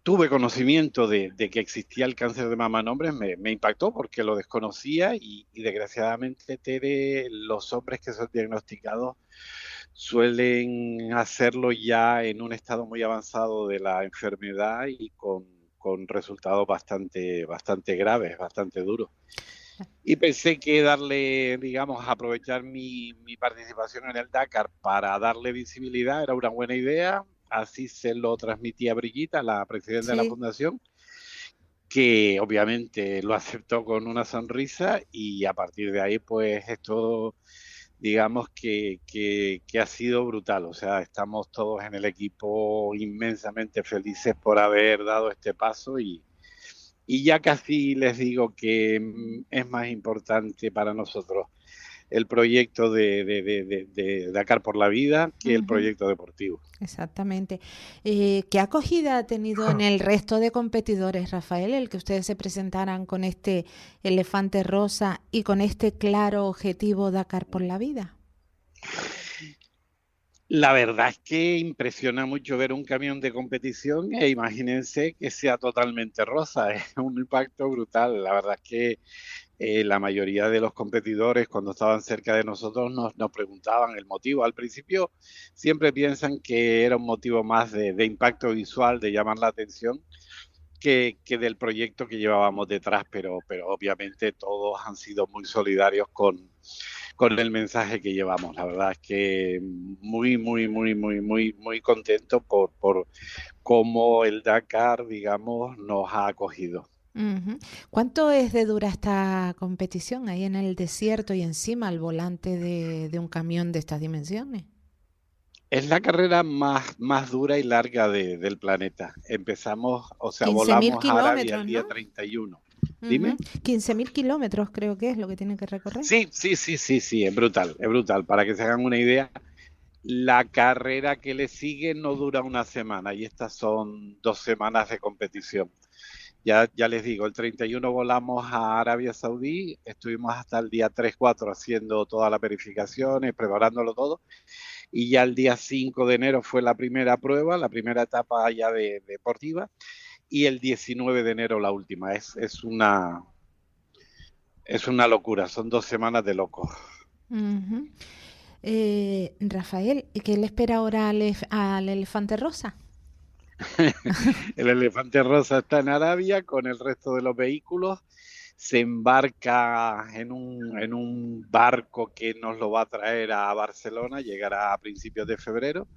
tuve conocimiento de que existía el cáncer de mama en hombres, me impactó porque lo desconocía, y desgraciadamente, Tere, los hombres que son diagnosticados suelen hacerlo ya en un estado muy avanzado de la enfermedad y con resultados bastante graves, bastante duros. Y pensé que aprovechar mi participación en el Dakar para darle visibilidad era una buena idea. Así se lo transmití a Brigitta, la presidenta de la Fundación, que obviamente lo aceptó con una sonrisa, y a partir de ahí, pues esto, digamos que ha sido brutal. O sea, estamos todos en el equipo inmensamente felices por haber dado este paso, y ya casi les digo que es más importante para nosotros el proyecto de Dakar por la Vida que el proyecto deportivo. Exactamente. ¿Qué acogida ha tenido en el resto de competidores, Rafael, el que ustedes se presentaran con este elefante rosa y con este claro objetivo Dakar por la Vida? La verdad es que impresiona mucho ver un camión de competición, e imagínense que sea totalmente rosa, es un impacto brutal. La verdad es que la mayoría de los competidores, cuando estaban cerca de nosotros, nos preguntaban el motivo. Al principio siempre piensan que era un motivo más de impacto visual, de llamar la atención, que del proyecto que llevábamos detrás, pero obviamente todos han sido muy solidarios con el mensaje que llevamos. La verdad es que muy contento por cómo el Dakar, digamos, nos ha acogido. ¿Cuánto es de dura esta competición ahí en el desierto y encima al volante de un camión de estas dimensiones? Es la carrera más dura y larga del planeta. Empezamos, volamos a Arabia el día 31. Dime. 15.000 kilómetros creo que es lo que tienen que recorrer. Sí, es brutal. Para que se hagan una idea, la carrera que le sigue no dura una semana, y estas son 2 semanas de competición. Ya les digo, el 31 volamos a Arabia Saudí, estuvimos hasta el día 3-4 haciendo todas las verificaciones, preparándolo todo, y ya el día 5 de enero fue la primera prueba, la primera etapa ya deportiva, y el 19 de enero la última. Es una locura, son 2 semanas de locos. Uh-huh. Rafael, ¿qué le espera ahora al elefante rosa? El elefante rosa está en Arabia con el resto de los vehículos, se embarca en un barco que nos lo va a traer a Barcelona, llegará a principios de febrero,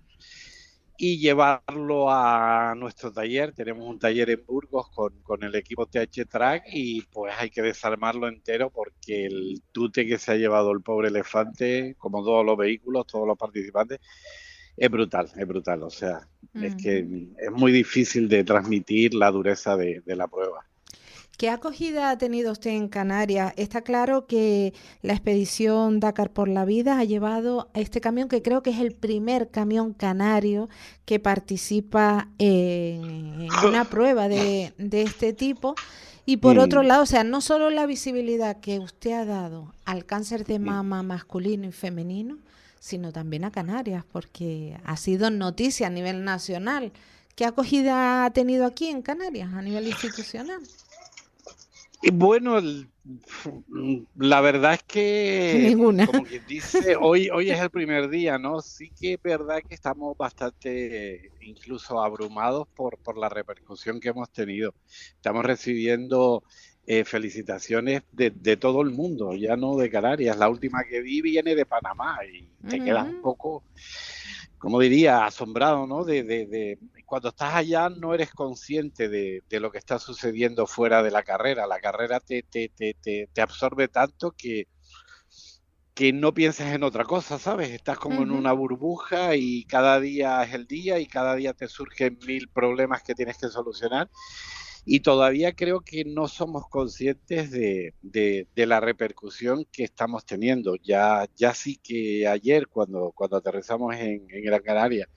y llevarlo a nuestro taller. Tenemos un taller en Burgos con el equipo TH Track y pues hay que desarmarlo entero porque el tute que se ha llevado el pobre elefante, como todos los vehículos, todos los participantes, es brutal, o sea, es que es muy difícil de transmitir la dureza de la prueba. ¿Qué acogida ha tenido usted en Canarias? Está claro que la expedición Dakar por la Vida ha llevado a este camión, que creo que es el primer camión canario que participa en una prueba de este tipo. Y por otro lado, o sea, no solo la visibilidad que usted ha dado al cáncer de mama masculino y femenino, sino también a Canarias, porque ha sido noticia a nivel nacional. ¿Qué acogida ha tenido aquí en Canarias a nivel institucional? Y bueno, la verdad es que, ninguna. Como quien dice, hoy es el primer día, ¿no? Sí que es verdad que estamos bastante incluso abrumados por la repercusión que hemos tenido. Estamos recibiendo felicitaciones de todo el mundo, ya no de Canarias. La última que vi viene de Panamá y te quedas un poco, como diría, asombrado, ¿no? De cuando estás allá no eres consciente de lo que está sucediendo fuera de la carrera. La carrera te absorbe tanto que no piensas en otra cosa, ¿sabes? Estás como en una burbuja y cada día es el día y cada día te surgen 1000 problemas que tienes que solucionar. Y todavía creo que no somos conscientes de la repercusión que estamos teniendo. Ya sí que ayer, cuando aterrizamos en Gran Canaria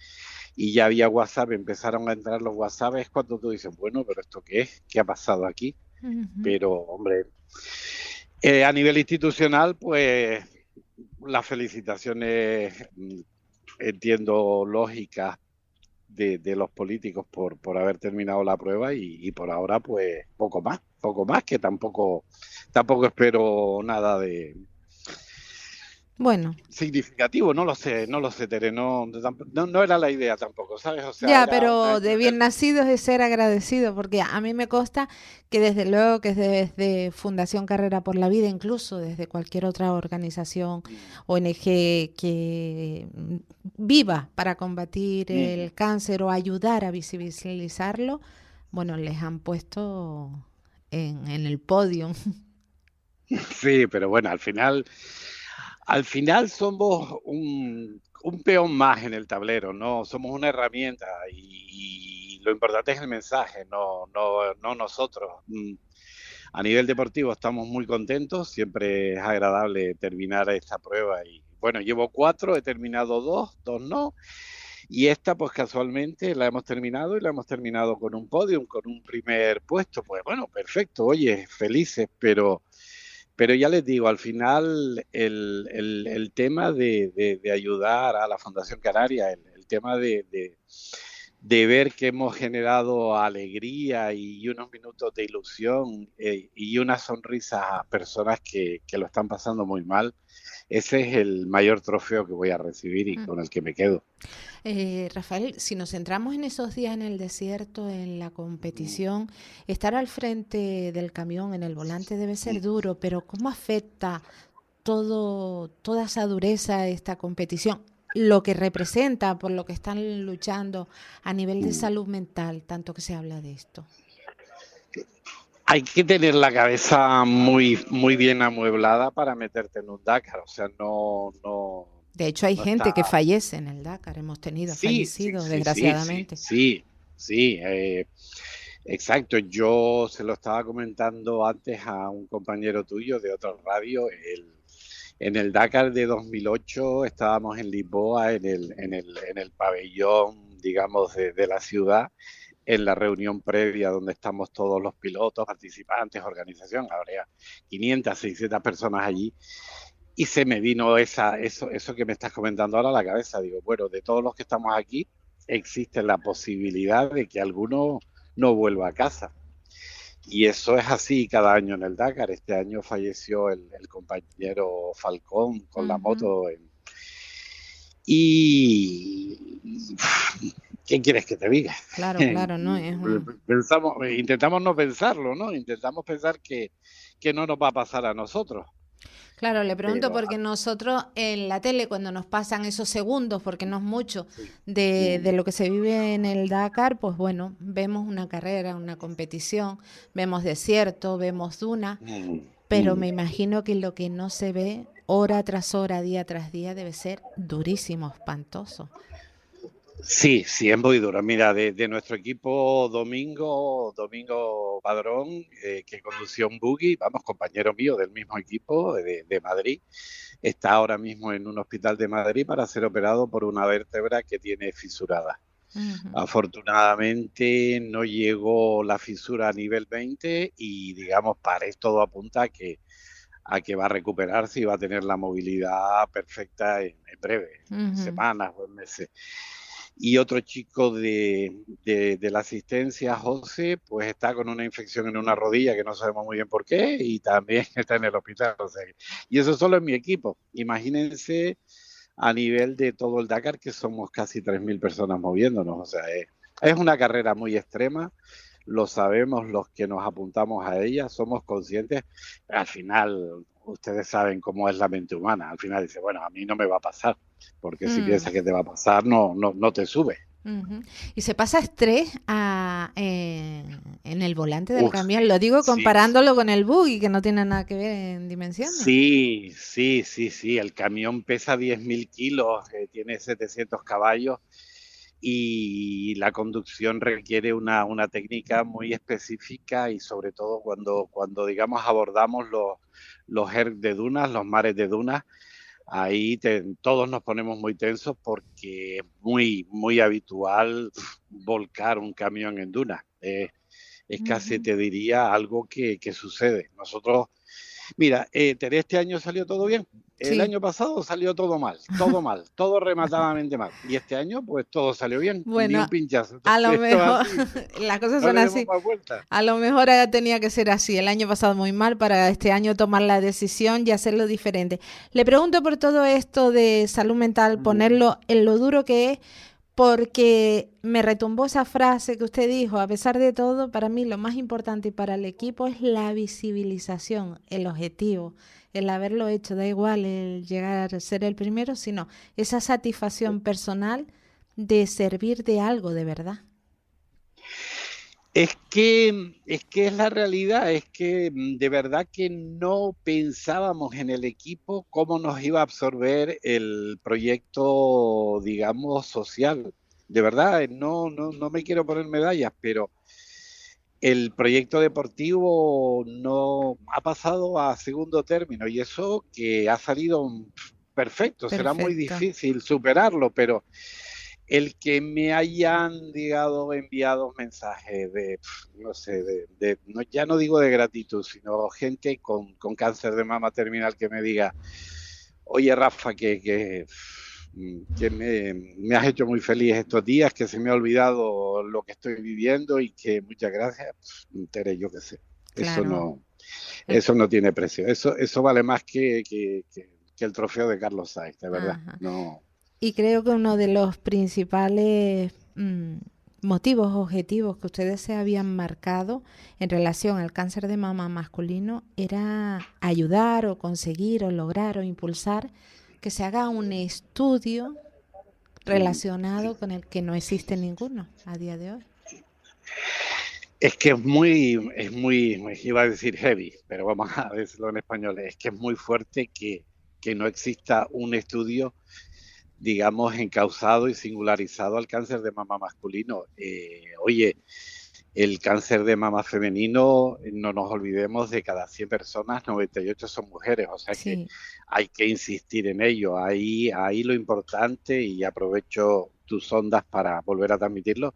y ya había WhatsApp, empezaron a entrar los WhatsApp, es cuando tú dices, bueno, pero ¿esto qué es? ¿Qué ha pasado aquí? Pero, hombre, a nivel institucional, pues las felicitaciones, entiendo, lógicas, de los políticos por haber terminado la prueba y por ahora pues poco más, que tampoco espero nada de significativo. No lo sé, Tere, no era la idea tampoco, ¿sabes? O sea, pero de bien nacidos es ser agradecido, porque a mí me consta que desde luego que desde Fundación Carrera por la Vida, incluso desde cualquier otra organización ONG que viva para combatir el cáncer o ayudar a visibilizarlo, bueno, les han puesto en el podio. Sí, pero bueno, al final somos un peón más en el tablero, ¿no? Somos una herramienta y lo importante es el mensaje, no nosotros. A nivel deportivo estamos muy contentos, siempre es agradable terminar esta prueba y bueno, llevo 4, he terminado 2 no, y esta pues casualmente la hemos terminado y la hemos terminado con un podium, con un primer puesto. Pues bueno, perfecto, oye, felices, pero ya les digo, al final el tema de ayudar a la Fundación Canaria, el tema de ver que hemos generado alegría y unos minutos de ilusión y una sonrisa a personas que lo están pasando muy mal, ese es el mayor trofeo que voy a recibir y con el que me quedo. Rafael, si nos centramos en esos días en el desierto, en la competición, estar al frente del camión, en el volante, debe ser duro, pero ¿cómo afecta toda esa dureza esta competición? Lo que representa, por lo que están luchando a nivel de salud mental, tanto que se habla de esto. Hay que tener la cabeza muy, muy bien amueblada para meterte en un Dakar, o sea, no. De hecho, hay gente que fallece en el Dakar, hemos tenido fallecidos, desgraciadamente. Sí, exacto. Yo se lo estaba comentando antes a un compañero tuyo de otra radio. En el Dakar de 2008 estábamos en Lisboa, en el pabellón, digamos, de la ciudad. en la reunión previa donde estamos todos los pilotos, participantes, organización, habría 500, 600 personas allí, y se me vino eso que me estás comentando ahora a la cabeza. Digo, bueno, de todos los que estamos aquí, existe la posibilidad de que alguno no vuelva a casa. Y eso es así cada año en el Dakar. Este año falleció el compañero Falcón con la moto. Y ¿qué quieres que te diga? Claro, no es intentamos no pensarlo, ¿no? Intentamos pensar que no nos va a pasar a nosotros. Claro, le pregunto porque nosotros en la tele, cuando nos pasan esos segundos, porque no es mucho, de lo que se vive en el Dakar, pues bueno, vemos una carrera, una competición, vemos desierto, vemos duna, pero me imagino que lo que no se ve hora tras hora, día tras día, debe ser durísimo, espantoso. Sí, es muy duro. Mira, de nuestro equipo Domingo Padrón, que condució un buggy, compañero mío del mismo equipo de Madrid, está ahora mismo en un hospital de Madrid para ser operado por una vértebra que tiene fisurada. Afortunadamente no llegó la fisura a nivel 20 y, digamos, todo apunta a que va a recuperarse y va a tener la movilidad perfecta en breve, en semanas o en meses. Y otro chico de la asistencia, José, pues está con una infección en una rodilla que no sabemos muy bien por qué y también está en el hospital. O sea, y eso solo en mi equipo. Imagínense a nivel de todo el Dakar, que somos casi 3.000 personas moviéndonos. O sea, es una carrera muy extrema. Lo sabemos los que nos apuntamos a ella, somos conscientes. Al final, ustedes saben cómo es la mente humana. Al final dice, bueno, a mí no me va a pasar, porque si piensas que te va a pasar, no te sube. ¿Y se pasa estrés en el volante del camión? Lo digo comparándolo con el buggy, que no tiene nada que ver en dimensiones. Sí. El camión pesa 10.000 kilos, tiene 700 caballos. Y la conducción requiere una técnica muy específica y sobre todo cuando digamos abordamos los ERG de dunas, los mares de dunas, ahí todos nos ponemos muy tensos porque es muy habitual volcar un camión en dunas. Es casi, te diría, algo que sucede. Nosotros, mira, este año salió todo bien. El año pasado salió todo mal, todo rematadamente mal. Y este año, pues todo salió bien, bueno, ni un pinchazo. A lo mejor, las cosas son así. A lo mejor tenía que ser así. El año pasado muy mal, para este año tomar la decisión y hacerlo diferente. Le pregunto por todo esto de salud mental, ponerlo en lo duro que es, porque me retumbó esa frase que usted dijo, a pesar de todo, para mí lo más importante y para el equipo es la visibilización, el objetivo, el haberlo hecho, da igual el llegar a ser el primero, sino esa satisfacción personal de servir de algo de verdad. Es que es la realidad, es que de verdad que no pensábamos en el equipo cómo nos iba a absorber el proyecto, digamos, social. De verdad, no me quiero poner medallas, pero el proyecto deportivo no ha pasado a segundo término y eso que ha salido perfecto. Será muy difícil superarlo, pero el que me hayan, enviado mensajes ya no digo de gratitud, sino gente con cáncer de mama terminal que me diga, oye Rafa, que me has hecho muy feliz estos días, que se me ha olvidado lo que estoy viviendo y que muchas gracias, enteré, yo qué sé. Claro. Eso no tiene precio. Eso vale más que el trofeo de Carlos Sainz, de verdad. No. Y creo que uno de los principales motivos, objetivos que ustedes se habían marcado en relación al cáncer de mama masculino era ayudar o conseguir o lograr o impulsar que se haga un estudio relacionado con el que no existe ninguno a día de hoy. Es que es muy, iba a decir heavy, pero vamos a decirlo en español, es que es muy fuerte que no exista un estudio, digamos, encauzado y singularizado al cáncer de mama masculino. Oye, el cáncer de mama femenino, no nos olvidemos de cada 100 personas, 98 son mujeres, o sea que hay que insistir en ello. Ahí lo importante, y aprovecho tus ondas para volver a transmitirlo,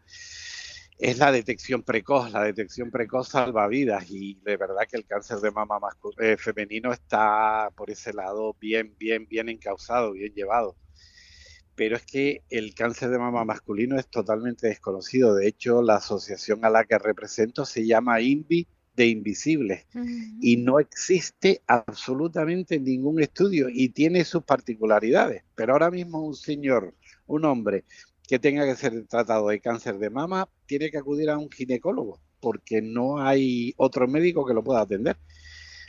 es la detección precoz. La detección precoz salva vidas y de verdad que el cáncer de mama femenino está por ese lado bien encauzado, bien llevado. Pero es que el cáncer de mama masculino es totalmente desconocido. De hecho, la asociación a la que represento se llama INVI de Invisibles y no existe absolutamente ningún estudio y tiene sus particularidades. Pero ahora mismo un hombre que tenga que ser tratado de cáncer de mama tiene que acudir a un ginecólogo porque no hay otro médico que lo pueda atender.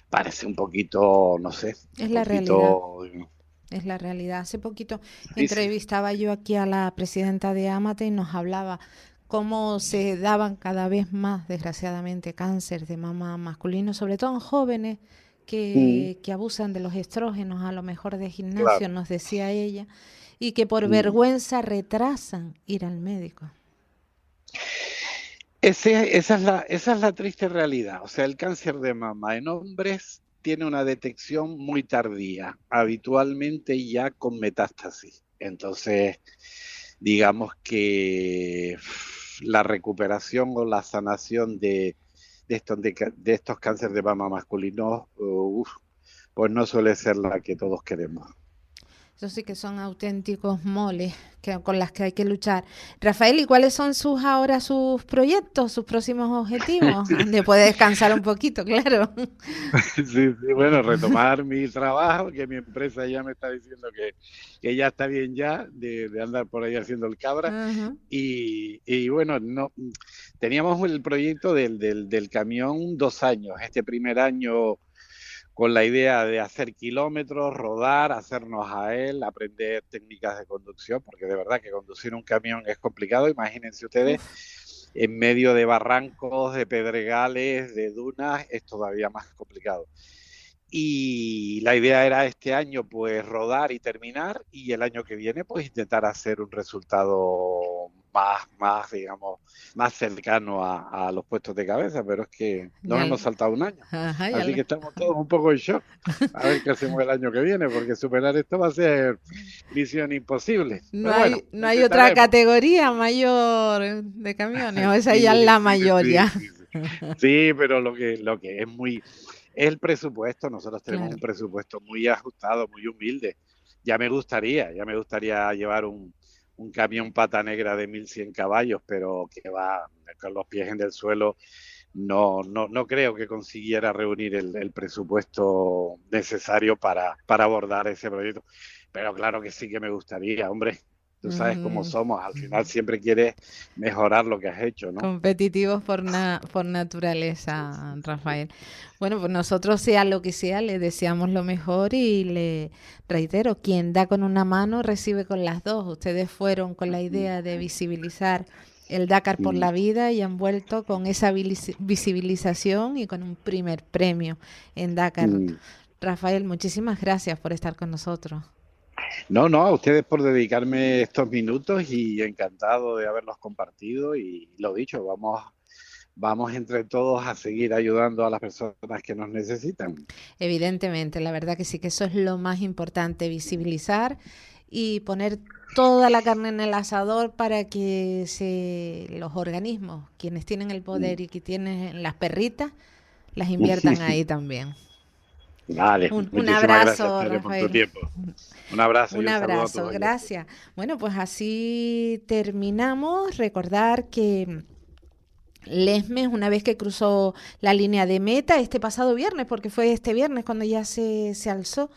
Parece un poquito, no sé. Es la realidad. Es la realidad. Hace poquito entrevistaba yo aquí a la presidenta de Amate y nos hablaba cómo se daban cada vez más, desgraciadamente, cáncer de mama masculino, sobre todo en jóvenes que abusan de los estrógenos, a lo mejor de gimnasio, nos decía ella, y que por vergüenza retrasan ir al médico. Esa es la triste realidad. O sea, el cáncer de mama en hombres tiene una detección muy tardía, habitualmente ya con metástasis. Entonces, digamos que la recuperación o la sanación de estos cánceres de mama masculinos, pues no suele ser la que todos queremos. Eso sí que son auténticos moles con las que hay que luchar. Rafael, ¿y cuáles son sus proyectos, sus próximos objetivos? Donde puede descansar un poquito, claro. Sí, bueno, retomar mi trabajo, que mi empresa ya me está diciendo que ya está bien ya de andar por ahí haciendo el cabra. Uh-huh. Y bueno, teníamos el proyecto del camión 2 años. Este primer año con la idea de hacer kilómetros, rodar, hacernos a él, aprender técnicas de conducción, porque de verdad que conducir un camión es complicado. Imagínense ustedes, en medio de barrancos, de pedregales, de dunas, es todavía más complicado. Y la idea era este año pues rodar y terminar, y el año que viene pues intentar hacer un resultado más cercano a los puestos de cabeza, pero es que nos hemos saltado un año. Ajá, así que estamos todos un poco en shock. A ver qué hacemos el año que viene, porque superar esto va a ser misión imposible. No hay otra categoría mayor de camiones, o esa ya es la mayoría. Sí, pero lo que es muy... Es el presupuesto. Nosotros tenemos un presupuesto muy ajustado, muy humilde. Ya me gustaría llevar un camión pata negra de 1100 caballos, pero que va con los pies en el suelo. No creo que consiguiera reunir el presupuesto necesario para abordar ese proyecto. Pero claro que sí que me gustaría, hombre. Tú sabes cómo somos, al final siempre quieres mejorar lo que has hecho, ¿no? Competitivos por naturaleza, Rafael. Bueno, pues nosotros, sea lo que sea, le deseamos lo mejor y le reitero, quien da con una mano recibe con las dos. Ustedes fueron con la idea de visibilizar el Dakar por la vida y han vuelto con esa visibilización y con un primer premio en Dakar. Rafael, muchísimas gracias por estar con nosotros. No, a ustedes por dedicarme estos minutos y encantado de haberlos compartido y lo dicho, vamos entre todos a seguir ayudando a las personas que nos necesitan. Evidentemente, la verdad que sí, que eso es lo más importante, visibilizar y poner toda la carne en el asador para que los organismos, quienes tienen el poder y que tienen las perritas, las inviertan ahí también. Vale, un abrazo, gracias, Rafael. Por tu tiempo. Un abrazo. Un abrazo, gracias. Bueno, pues así terminamos. Recordar que Lesmes, una vez que cruzó la línea de meta este pasado viernes, porque fue este viernes cuando ya se alzó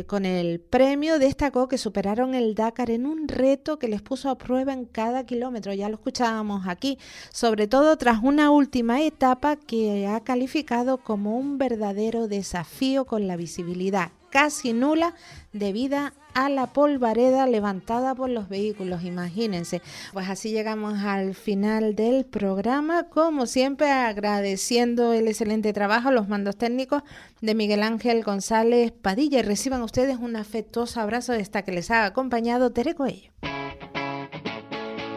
con el premio, destacó que superaron el Dakar en un reto que les puso a prueba en cada kilómetro. Ya lo escuchábamos aquí, sobre todo tras una última etapa que ha calificado como un verdadero desafío con la visibilidad casi nula debido a la polvareda levantada por los vehículos, imagínense. Pues así llegamos al final del programa, como siempre agradeciendo el excelente trabajo, los mandos técnicos de Miguel Ángel González Padilla, y reciban ustedes un afectuoso abrazo de esta que les ha acompañado Tere Coello.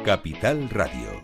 Capital Radio.